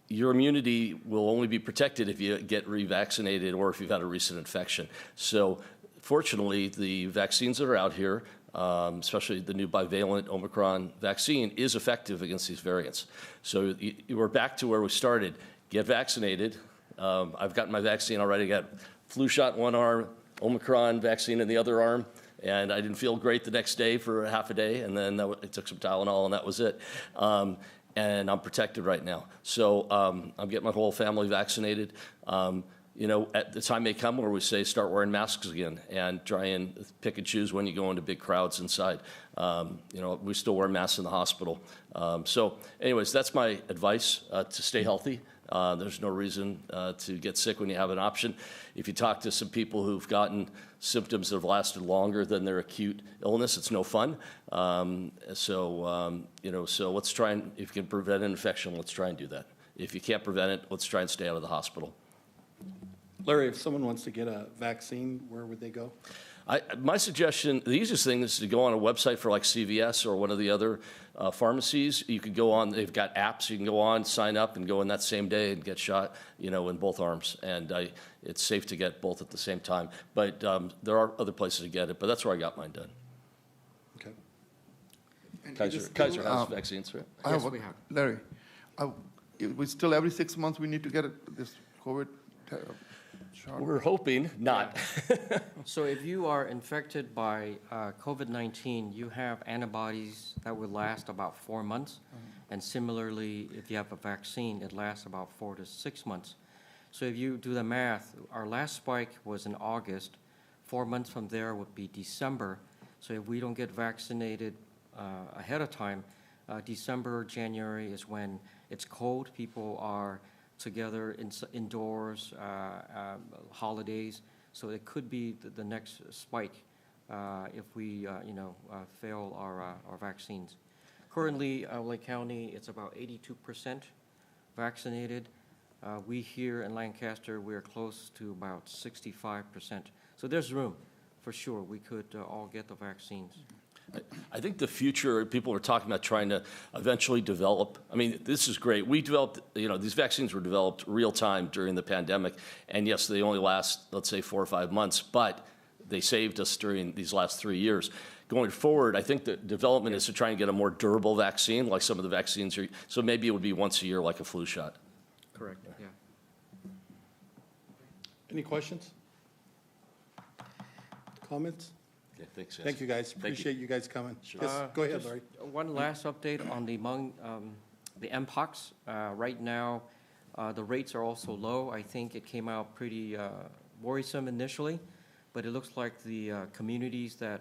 Your immunity will only be protected if you get revaccinated or if you've had a recent infection. So fortunately, the vaccines that are out here, especially the new bivalent Omicron vaccine, is effective against these variants. So we're back to where we started. Get vaccinated. I've gotten my vaccine already. I got flu shot in one arm, Omicron vaccine in the other arm, and I didn't feel great the next day for half a day, and then I took some Tylenol, and that was it. And I'm protected right now. So I'm getting my whole family vaccinated. At the time may come where we say start wearing masks again and try and pick and choose when you go into big crowds inside. We still wear masks in the hospital. So anyways, that's my advice, to stay healthy. There's no reason to get sick when you have an option. If you talk to some people who've gotten symptoms that have lasted longer than their acute illness, it's no fun. So let's try and, if you can prevent an infection, let's try and do that. If you can't prevent it, let's try and stay out of the hospital. Larry, if someone wants to get a vaccine, where would they go? My suggestion, the easiest thing is to go on a website for like CVS or one of the other pharmacies. You could go on, they've got apps, you can go on, sign up, and go in that same day and get shot, in both arms. And it's safe to get both at the same time. But there are other places to get it, but that's where I got mine done. Okay. Kaiser has vaccines, right? Yes, we have. Larry, we still every 6 months we need to get this COVID shot? We're hoping not. So if you are infected by COVID-19, you have antibodies that would last about 4 months. And similarly, if you have a vaccine, it lasts about 4 to 6 months. So if you do the math, our last spike was in August. 4 months from there would be December. So if we don't get vaccinated ahead of time, December, January is when it's cold. People are together indoors, holidays. So it could be the next spike if we, fail our vaccines. Currently, Lake County, it's about 82% vaccinated. We here in Lancaster, we're close to about 65%. So there's room, for sure. We could all get the vaccines. I think the future, people are talking about trying to eventually develop. I mean, this is great. We developed, these vaccines were developed real time during the pandemic. And yes, they only last, let's say, 4 or 5 months, but they saved us during these last 3 years. Going forward, I think the development is to try and get a more durable vaccine, like some of the vaccines are. So maybe it would be once a year, like a flu shot. Correct, yeah. Any questions? Comments? Okay, thanks, guys. Thank you, guys. Appreciate you guys coming. Sure. Yes, go ahead, Just Larry. One last update on the Mpox. Right now, the rates are also low. I think it came out pretty worrisome initially, but it looks like the communities that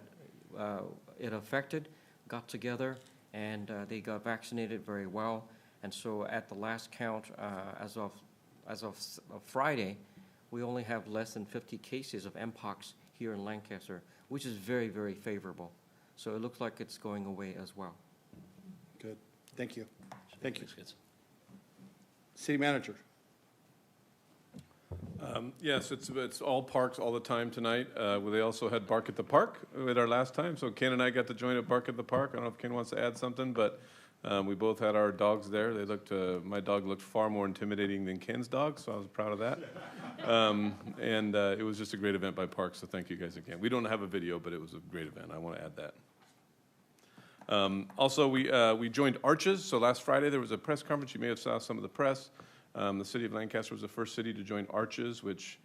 it affected got together and they got vaccinated very well. And so at the last count, as of Friday, we only have less than 50 cases of Mpox here in Lancaster, which is very, very favorable. So it looks like it's going away as well. Good. Thank you. Thank you. City Manager. Yes, it's all parks all the time tonight. They also had Bark at the Park at our last time, so Ken and I got to join at Bark at the Park. I don't know if Ken wants to add something, but We both had our dogs there. They looked, my dog looked far more intimidating than Ken's dog, so I was proud of that. And it was just a great event by Parks, so thank you guys again. We don't have a video, but it was a great event. I want to add that. Also, we joined Arches. So last Friday, there was a press conference. You may have saw some of the press. The city of Lancaster was the first city to join Arches, which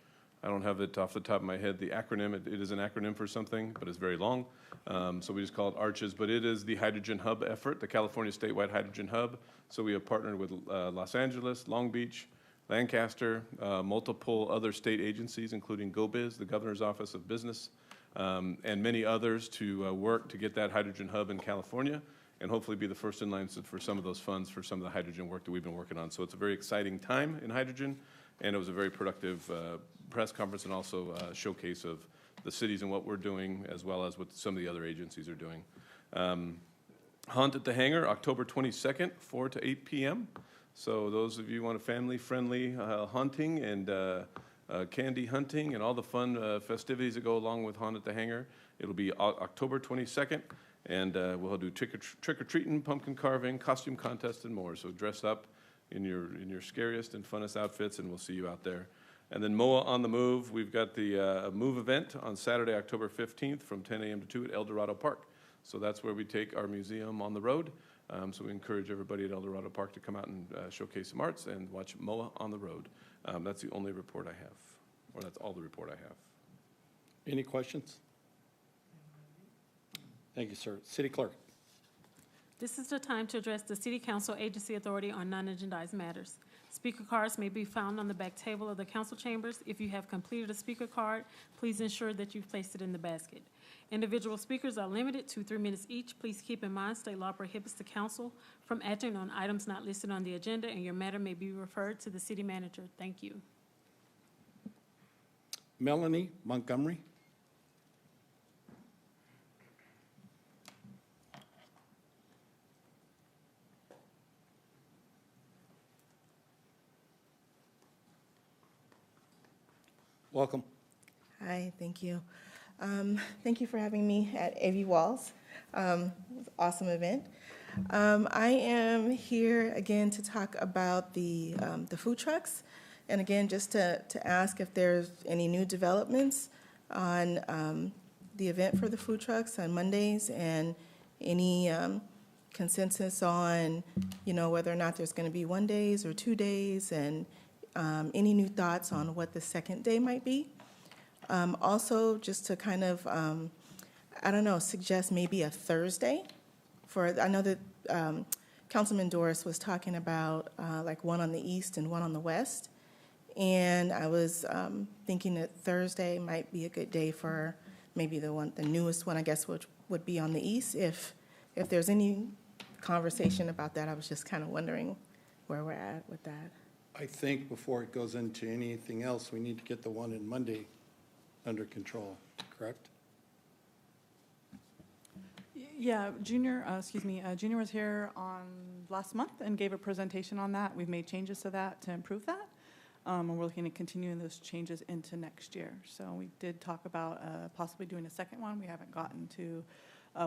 I don't have it off the top of my head, the acronym. It is an acronym for something, but it's very long. So we just call it Arches. But it is the Hydrogen Hub effort, the California Statewide Hydrogen Hub. So we have partnered with Los Angeles, Long Beach, Lancaster, multiple other state agencies, including GoBiz, the Governor's Office of Business, and many others to work to get that hydrogen hub in California and hopefully be the first in line for some of those funds for some of the hydrogen work that we've been working on. So it's a very exciting time in hydrogen, and it was a very productive press conference and also a showcase of the cities and what we're doing, as well as what some of the other agencies are doing. Hunt at the Hangar, October 22nd, 4 to 8 p.m. So those of you who want a family-friendly hunting and candy hunting and all the fun festivities that go along with Hunt at the Hangar, it'll be October 22nd, and we'll do trick-or-treating, pumpkin carving, costume contest, and more. So dress up in your scariest and funnest outfits, and we'll see you out there. And then MOA on the Move, we've got the Move event on Saturday, October 15th from 10 a.m. to 2 at El Dorado Park. So that's where we take our museum on the road. So we encourage everybody at El Dorado Park to come out and showcase some arts and watch MOA on the road. That's the only report I have, or that's all the report I have. Any questions? Thank you, sir. City Clerk. This is the time to address the City Council Agency Authority on non-agendized matters. Speaker cards may be found on the back table of the council chambers. If you have completed a speaker card, please ensure that you've placed it in the basket. Individual speakers are limited to 3 minutes each. Please keep in mind state law prohibits the council from acting on items not listed on the agenda, and your matter may be referred to the city manager. Thank you. Melanie Montgomery. Welcome. Hi, thank you. Thank you for having me at AV Walls. It was an awesome event. I am here again to talk about the food trucks, and again, just to ask if there's any new developments on the event for the food trucks on Mondays, and any consensus on, whether or not there's going to be 1 day or 2 days, and any new thoughts on what the second day might be. Also, just to kind of, suggest maybe a Thursday I know that Councilman Doris was talking about like one on the east and one on the west. And I was thinking that Thursday might be a good day for maybe the newest one, I guess, which would be on the east. If there's any conversation about that, I was just kind of wondering where we're at with that. I think before it goes into anything else, we need to get the one in Monday under control, correct? Yeah, Junior was here on last month and gave a presentation on that. We've made changes to that to improve that. And we're looking to continue those changes into next year. So we did talk about possibly doing a second one. We haven't gotten to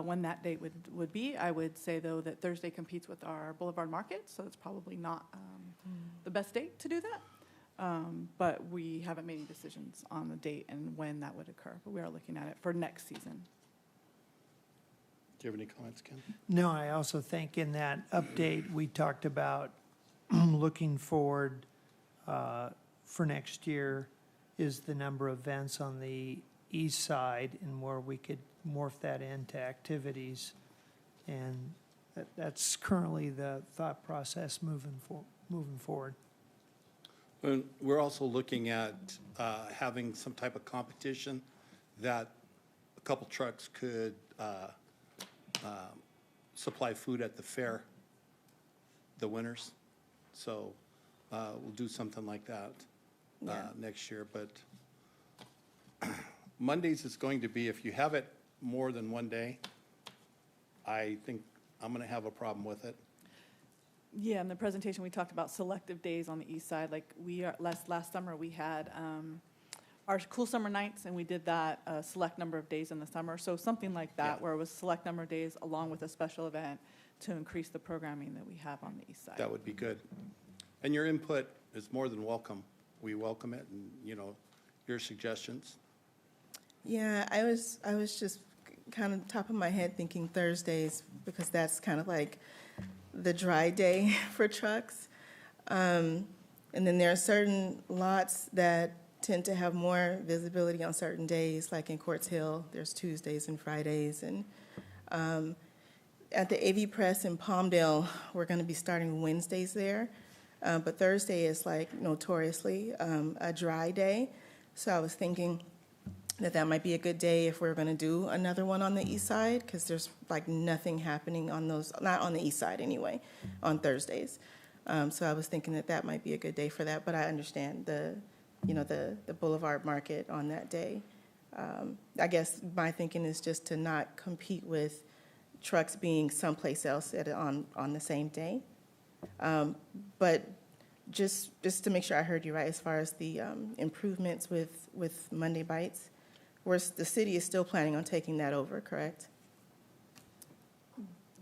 when that date would be. I would say, though, that Thursday competes with our Boulevard Market, so it's probably not the best date to do that. But we haven't made any decisions on the date and when that would occur. But we are looking at it for next season. Do you have any comments, Ken? No, I also think in that update, we talked about looking forward for next year is the number of events on the east side and where we could morph that into activities. And that's currently the thought process moving forward. And we're also looking at having some type of competition that a couple trucks could supply food at the fair, the winners. So we'll do something like that next year. But Mondays is going to be, if you have it more than 1 day, I think I'm going to have a problem with it. Yeah, in the presentation, we talked about selective days on the east side. Like last summer, we had our cool summer nights, and we did that a select number of days in the summer. So something like that, where it was select number of days along with a special event to increase the programming that we have on the east side. That would be good. And your input is more than welcome. We welcome it, and, you know, your suggestions. Yeah, I was just kind of top of my head thinking Thursdays, because that's kind of like the dry day for trucks. And then there are certain lots that tend to have more visibility on certain days, like in Courts Hill, there's Tuesdays and Fridays. And at the AV Press in Palmdale, we're going to be starting Wednesdays there. But Thursday is like notoriously a dry day. So I was thinking that might be a good day if we're going to do another one on the east side, because there's like nothing happening on those, not on the east side anyway, on Thursdays. So I was thinking that might be a good day for that, but I understand the Boulevard Market on that day. I guess my thinking is just to not compete with trucks being someplace else on the same day. But just to make sure I heard you right, as far as the improvements with Monday Bites, where the city is still planning on taking that over, correct?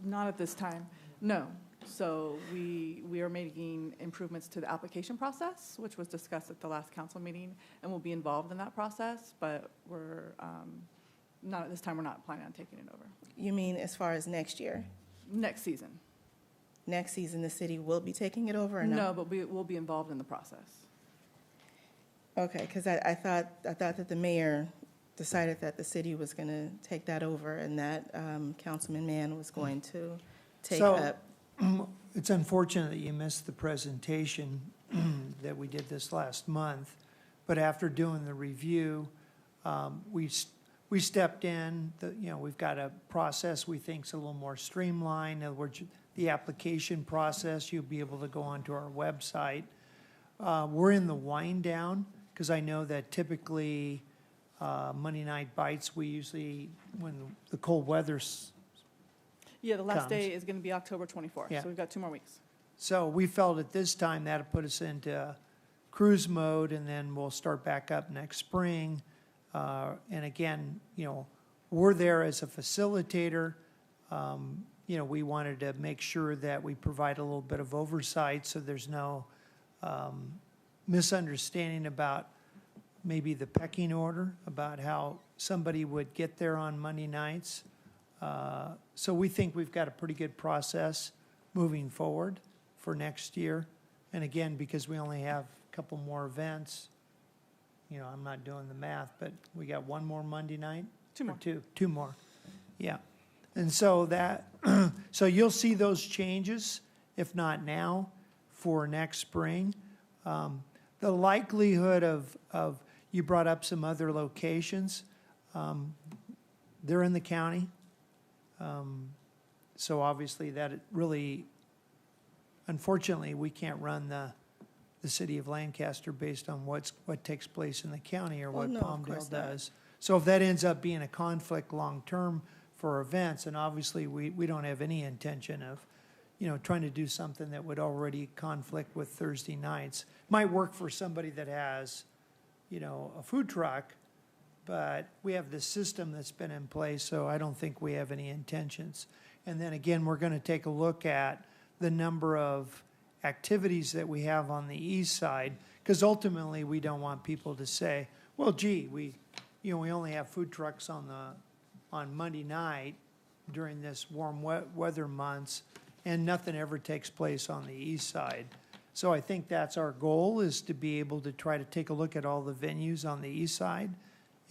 Not at this time, no. So we are making improvements to the application process, which was discussed at the last council meeting, and we'll be involved in that process, but we're not at this time, we're not planning on taking it over. You mean as far as next year? Next season. Next season, the city will be taking it over or no? No, but we'll be involved in the process. Okay, because I thought that the mayor decided that the city was going to take that over, and that Councilman Mann was going to take up. It's unfortunate that you missed the presentation that we did this last month, but after doing the review, we stepped in. We've got a process we think is a little more streamlined. In other words, the application process, you'll be able to go onto our website. We're in the wind down, because I know that typically Monday Night Bites, we usually, when the cold weather's Yeah, the last comes. day is going to be October 24th, Yeah. so we've got 2 more weeks. So we felt at this time that'd put us into cruise mode, and then we'll start back up next spring. And again, we're there as a facilitator. We wanted to make sure that we provide a little bit of oversight so there's no misunderstanding about maybe the pecking order, about how somebody would get there on Monday nights. So we think we've got a pretty good process moving forward for next year. And again, because we only have a couple more events, I'm not doing the math, but we got one more Monday night? 2 more. Two more, yeah. And so so you'll see those changes, if not now, for next spring. The likelihood of you brought up some other locations. They're in the county. So obviously that it really, unfortunately, we can't run the city of Lancaster based on what takes place in the county or what no, of course Palmdale not. does. So if that ends up being a conflict long-term for events, and obviously we don't have any intention of, trying to do something that would already conflict with Thursday nights. Might work for somebody that has, a food truck, but we have this system that's been in place, so I don't think we have any intentions. And then again, we're going to take a look at the number of activities that we have on the east side, because ultimately we don't want people to say, well, gee, we only have food trucks on Monday night during this warm weather months, and nothing ever takes place on the east side. So I think that's our goal, is to be able to try to take a look at all the venues on the east side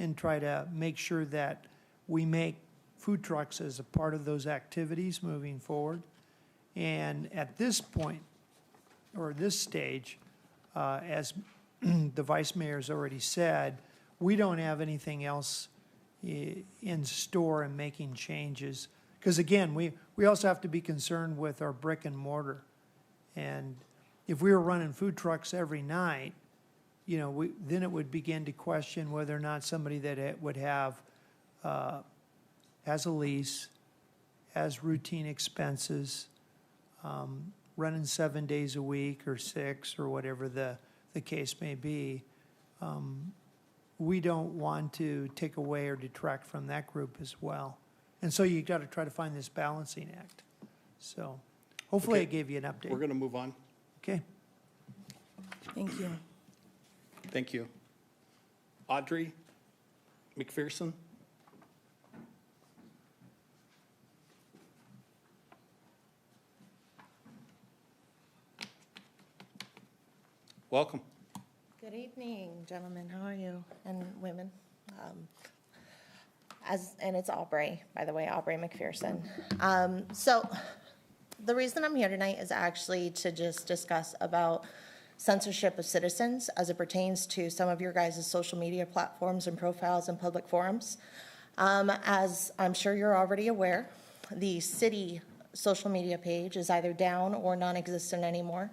and try to make sure that we make food trucks as a part of those activities moving forward. And at this point, or this stage, as the vice mayor's already said, we don't have anything else in store and making changes. Because again, we also have to be concerned with our brick and mortar. And if we were running food trucks every night, then it would begin to question whether or not somebody that would have, has a lease, has routine expenses, running 7 days a week or 6 or whatever the case may be, we don't want to take away or detract from that group as well. And so you got to try to find this balancing act. So hopefully Okay. it gave you an update. We're going to move on. Okay. Thank you. Thank you. Audrey McPherson? Welcome. Good evening, gentlemen. How are you? And women. And it's Aubrey, by the way, Aubrey McPherson. So the reason I'm here tonight is actually to just discuss about censorship of citizens as it pertains to some of your guys' social media platforms and profiles and public forums. As I'm sure you're already aware, the city social media page is either down or non-existent anymore.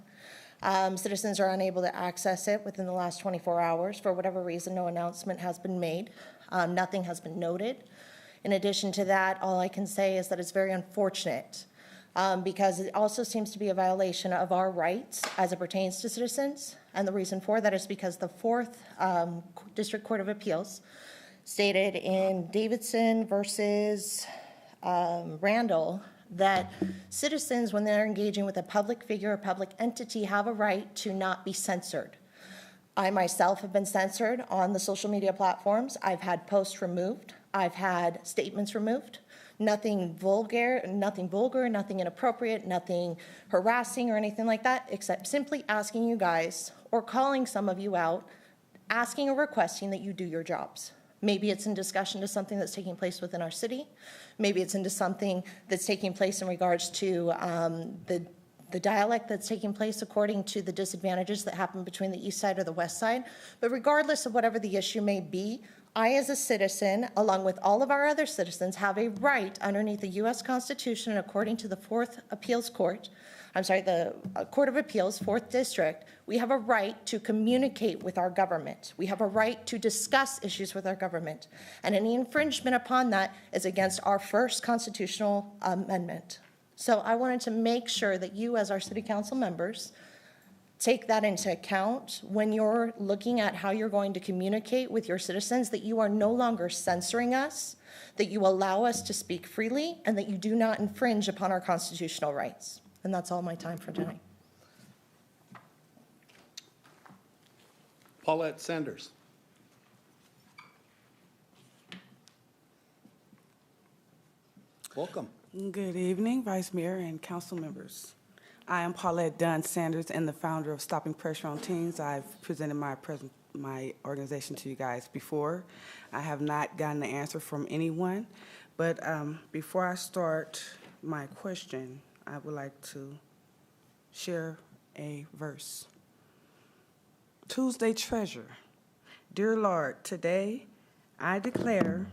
Citizens are unable to access it within the last 24 hours. For whatever reason, no announcement has been made. Nothing has been noted. In addition to that, all I can say is that it's very unfortunate because it also seems to be a violation of our rights as it pertains to citizens. And the reason for that is because the 4th District Court of Appeals stated in Davidson versus Randall that citizens, when they're engaging with a public figure or public entity, have a right to not be censored. I myself have been censored on the social media platforms. I've had posts removed. I've had statements removed. Nothing vulgar, nothing inappropriate, nothing harassing or anything like that, except simply asking you guys or calling some of you out, asking or requesting that you do your jobs. Maybe it's in discussion to something that's taking place within our city. Maybe it's into something that's taking place in regards to the dialect that's taking place according to the disadvantages that happen between the east side or the west side. But regardless of whatever the issue may be, I as a citizen, along with all of our other citizens, have a right underneath the U.S. Constitution and according to the 4th Appeals Court, the Court of Appeals, 4th District, we have a right to communicate with our government. We have a right to discuss issues with our government. And any infringement upon that is against our first constitutional amendment. So I wanted to make sure that you, as our city council members, take that into account when you're looking at how you're going to communicate with your citizens, that you are no longer censoring us, that you allow us to speak freely, and that you do not infringe upon our constitutional rights. And that's all my time for tonight. Paulette Sanders. Welcome. Good evening, Vice Mayor and council members. I am Paulette Dunn Sanders and the founder of Stopping Pressure on Teens. I've presented my organization to you guys before. I have not gotten an answer from anyone, but before I start my question, I would like to share a verse. Tuesday treasure. Dear Lord, today I declare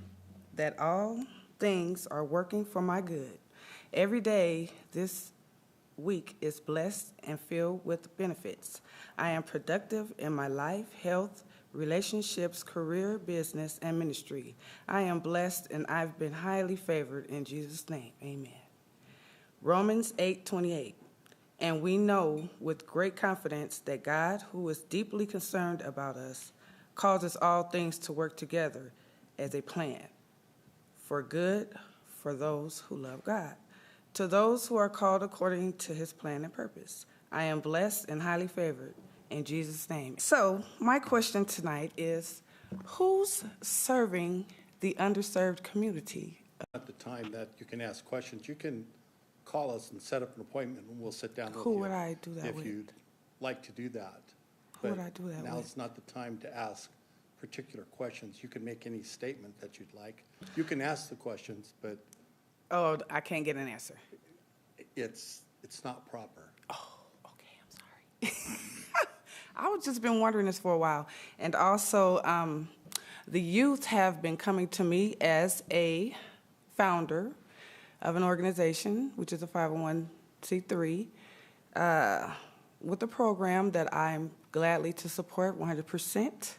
that all things are working for my good. Every day this week is blessed and filled with benefits. I am productive in my life, health, relationships, career, business, and ministry. I am blessed and I've been highly favored in Jesus' name. Amen. Romans 8:28. And we know with great confidence that God, who is deeply concerned about us, causes all things to work together as a plan for good for those who love God, to those who are called according to his plan and purpose. I am blessed and highly favored in Jesus' name. So my question tonight is, who's serving the underserved community? At the time that you can ask questions, you can call us and set up an appointment and we'll sit down with you. Who would I do that with? If you'd like to do that. Who would But I do that now with? it's not the time to ask particular questions. You can make any statement that you'd like. You can ask the questions, but Oh, I can't get an answer. it's not proper. I've just been wondering this for a while. And also, the youth have been coming to me as a founder of an organization, which is a 501c3, with a program that I'm gladly to support 100%.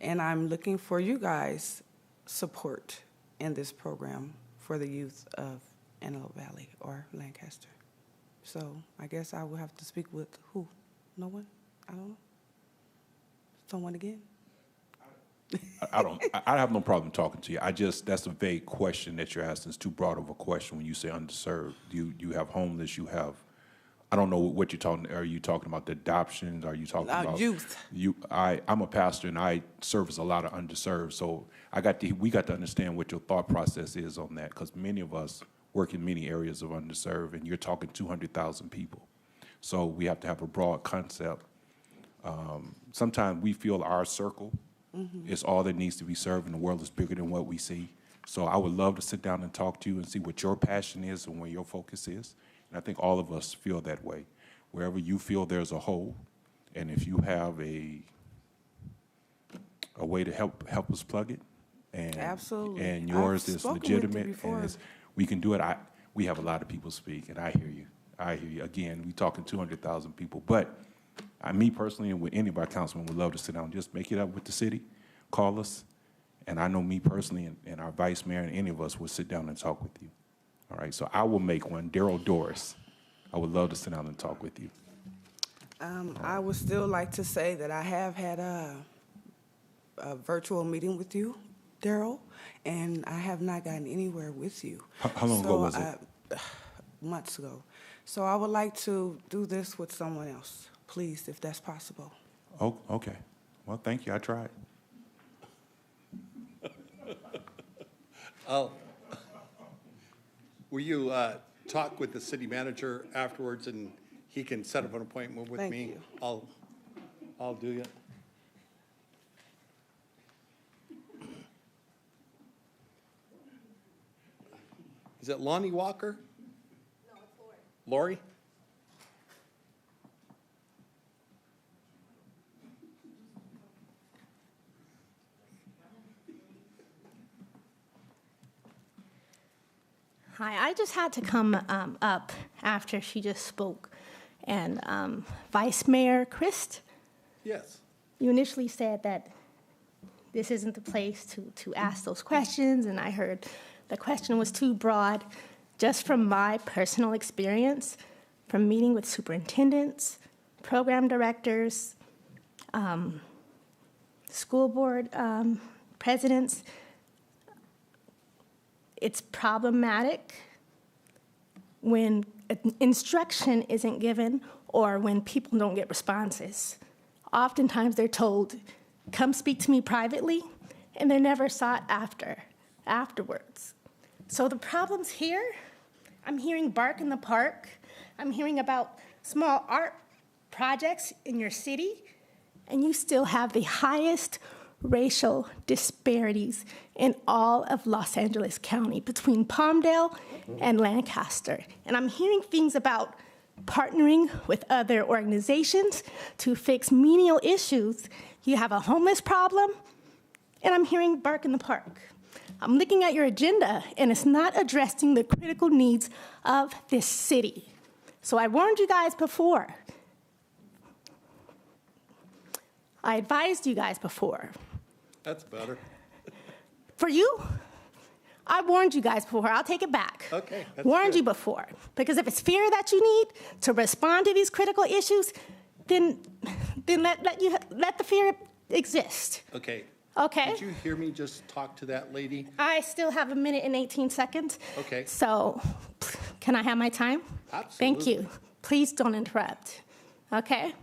And I'm looking for you guys' support in this program for the youth of Antelope Valley or Lancaster. So I guess I will have to speak with who? No one? I don't know. Someone again? I have no problem talking to you. That's a vague question that you're asking. It's too broad of a question when you say underserved. You have homeless, you have, I don't know what you're talking, are you talking about the adoptions? Are you talking about? Youth. I'm a pastor and I service a lot of underserved, so we got to understand what your thought process is on that, because many of us work in many areas of underserved, and you're talking 200,000 people. So we have to have a broad concept. Sometimes we feel our circle is all that needs to be served, and the world is bigger than what we see. So I would love to sit down and talk to you and see what your passion is and where your focus is. And I think all of us feel that way. Wherever you feel there's a hole, and if you have a way to help us plug it, and Absolutely. and yours I've is spoken with you legitimate, before. and we can do it. We have a lot of people speak, and I hear you. Again, we talking 200,000 people, but me personally, and with any of our councilmen, would love to sit down and just make it up with the city, call us, and I know me personally and our vice mayor and any of us would sit down and talk with you. All right, so I will make one. Daryl Doris, I would love to sit down and talk with you. I would still like to say that I have had a virtual meeting with you, Daryl, and I have not gotten anywhere with you. How long ago was it? Months ago. So I would like to do this with someone else, please, if that's possible. Oh, okay. Well, thank you. I tried. Will you talk with the city manager afterwards, and he can set up an appointment with Thank me? you. I'll do it. Is it Lonnie Walker? No, it's Lori. Lori? Hi, I just had to come up after she just spoke. And Vice Mayor Christ, Yes. you initially said that this isn't the place to ask those questions, and I heard the question was too broad. Just from my personal experience, from meeting with superintendents, program directors, school board presidents, it's problematic when instruction isn't given or when people don't get responses. Oftentimes they're told, come speak to me privately, and they're never sought afterwards. So the problems here, I'm hearing bark in the park. I'm hearing about small art projects in your city, and you still have the highest racial disparities in all of Los Angeles County between Palmdale and Lancaster. And I'm hearing things about partnering with other organizations to fix menial issues. You have a homeless problem, and I'm hearing bark in the park. I'm looking at your agenda, and it's not addressing the critical needs of this city. So I warned you guys before. I advised you guys before. That's better. For you, I warned you guys before. I'll take it back. Okay, that's warned good. you before. Because if it's fear that you need to respond to these critical issues, then let the fear exist. Okay. Okay. Did you hear me just talk to that lady? I still have 1 minute and 18 seconds. Okay. So can I have my time? Absolutely. Thank you. Please don't interrupt. Okay?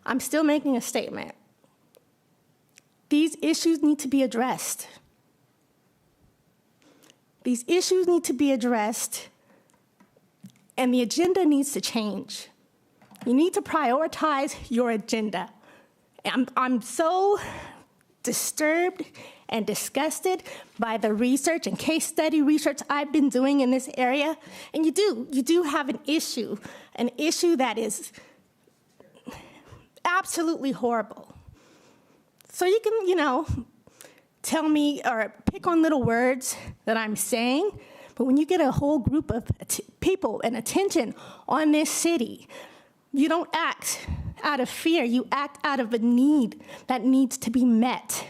I'm still making a statement. These issues need to be addressed. These issues need to be addressed, and the agenda needs to change. You need to prioritize your agenda. I'm so disturbed and disgusted by the research and case study research I've been doing in this area. And you do have an issue that is absolutely horrible. So you can, tell me or pick on little words that I'm saying, but when you get a whole group of people and attention on this city, you don't act out of fear, you act out of a need that needs to be met.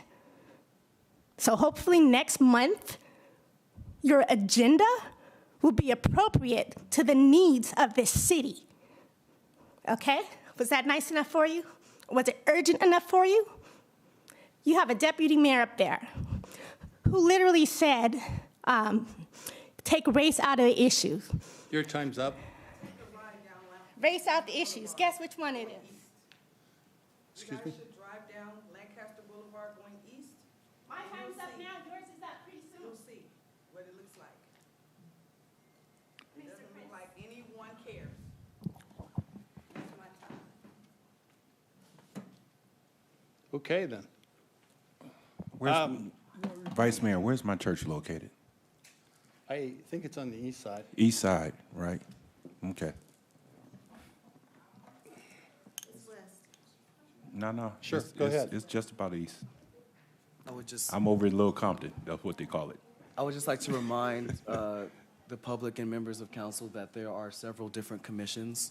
So hopefully next month, your agenda will be appropriate to the needs of this city. Okay? Was that nice enough for you? Was it urgent enough for you? you have a deputy mayor up there who literally said, take race out of the issue. Your time's up. Race out the issues. Guess which one it is? Excuse me? should drive down Lancaster Boulevard going east. My time's up now. Yours is up pretty soon. You'll see what it looks like. It doesn't look like anyone cares. That's my time. Okay, then. Vice Mayor, where's my church located? I think it's on the east side. East side, right? Okay. No. Sure, It's- go it's- ahead. It's just about east. I would just, I'm over in Little Compton. That's what they call it. I would just like to remind the public and members of council that there are several different commissions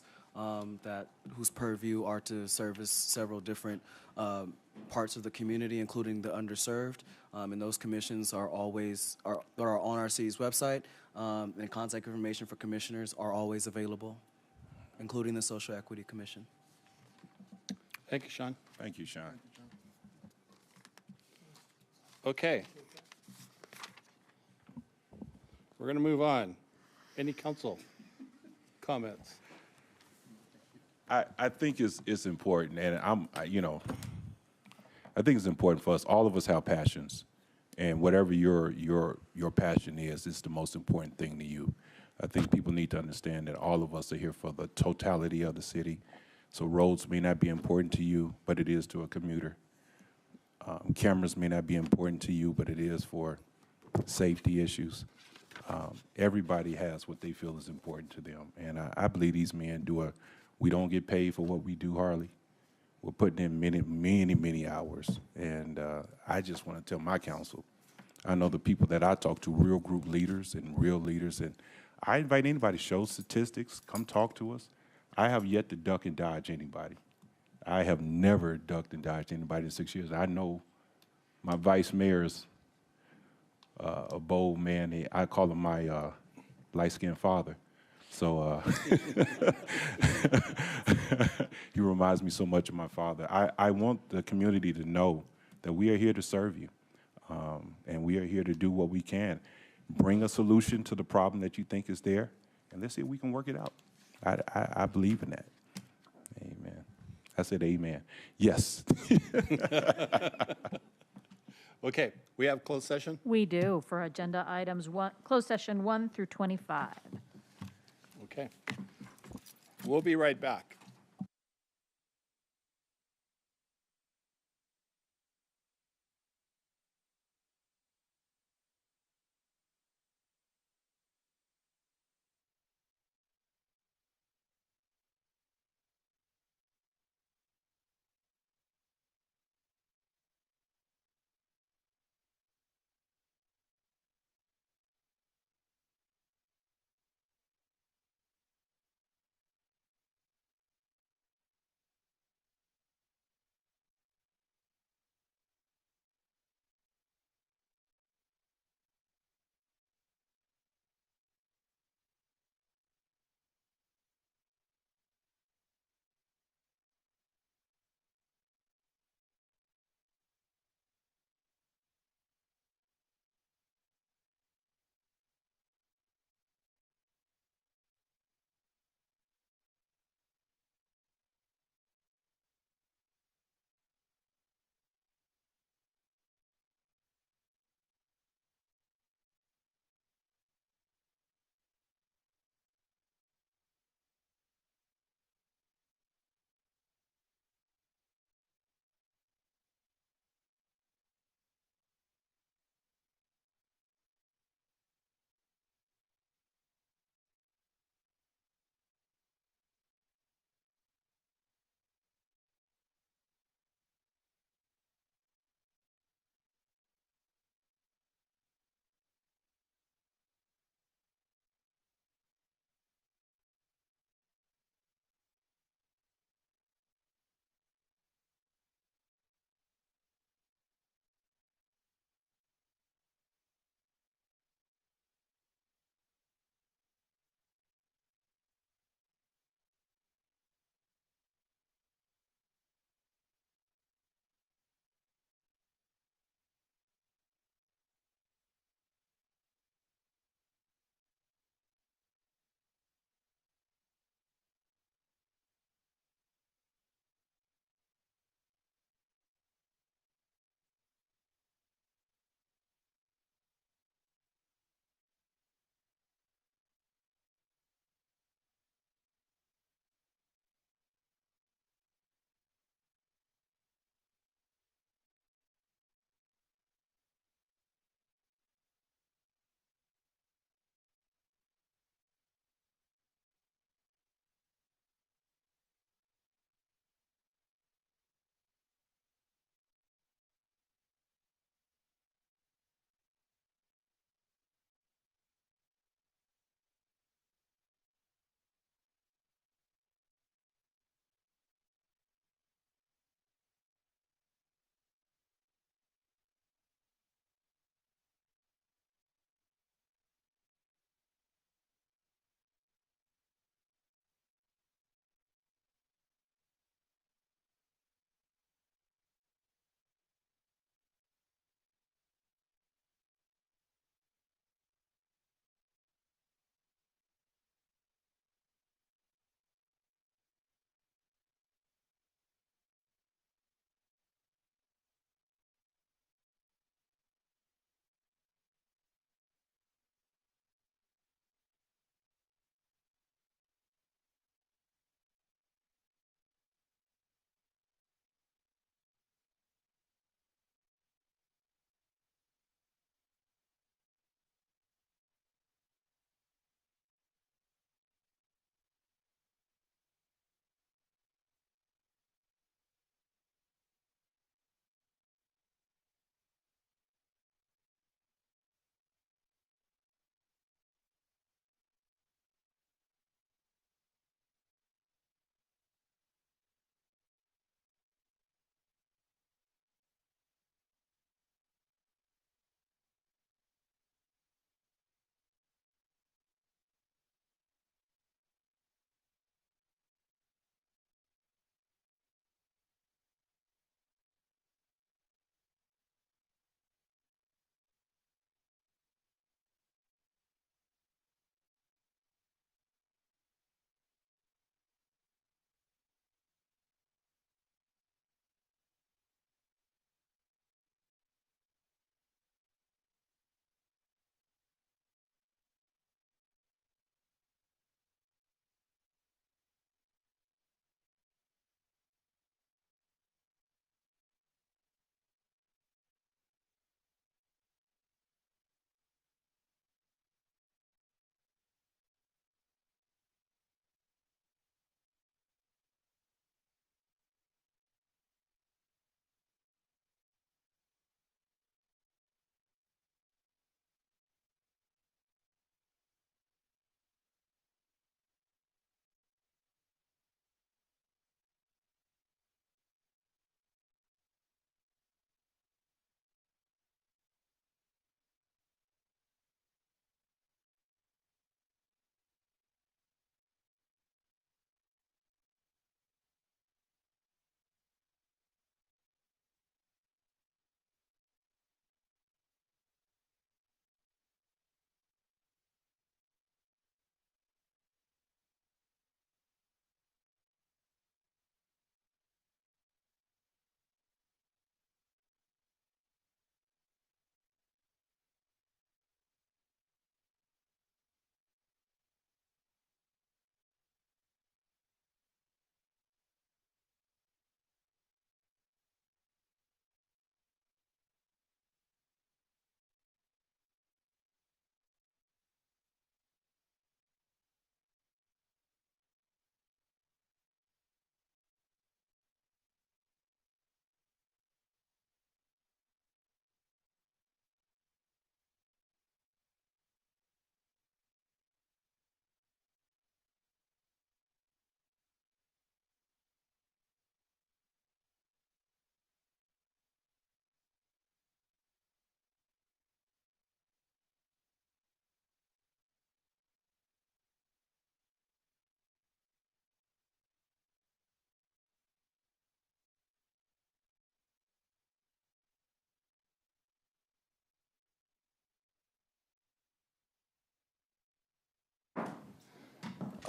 whose purview are to service several different parts of the community, including the underserved. And those commissions are always are on our city's website, and contact information for commissioners are always available, including the Social Equity Commission. Thank you, Sean. Thank you, Sean. Okay. We're going to move on. Any council comments? I think it's important, and I think it's important for us. All of us have passions, and whatever your passion is, it's the most important thing to you. I think people need to understand that all of us are here for the totality of the city. So roads may not be important to you, but it is to a commuter. Cameras may not be important to you, but it is for safety issues. Everybody has what they feel is important to them, and I believe these men we don't get paid for what we do hardly. We're putting in many hours, and I just want to tell my council, I know the people that I talk to, real group leaders and real leaders, and I invite anybody to show statistics, come talk to us. I have yet to duck and dodge anybody. I have never ducked and dodged anybody in 6 years. I know my vice mayor's a bold man. I call him my light-skinned father. So he reminds me so much of my father. I want the community to know that we are here to serve you, and we are here to do what we can. Bring a solution to the problem that you think is there, and let's see if we can work it out. I believe in that. Amen. I said amen. Yes. Okay, we have closed session? We do for agenda items closed session 1 through 25. Okay. We'll be right back.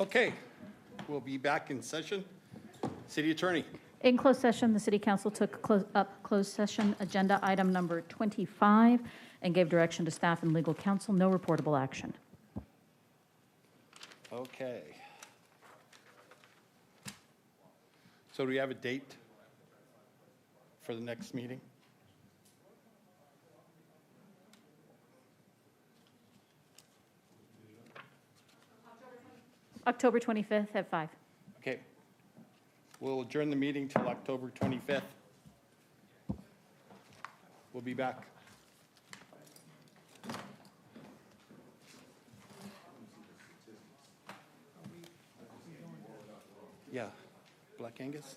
Okay, we'll be back in session. City Attorney. In closed session, the city council took up closed session agenda item number 25 and gave direction to staff and legal counsel, no reportable action. Okay. So do we have a date for the next meeting? October 25th at 5. Okay. We'll adjourn the meeting till October 25th. We'll be back. Yeah, Black Angus?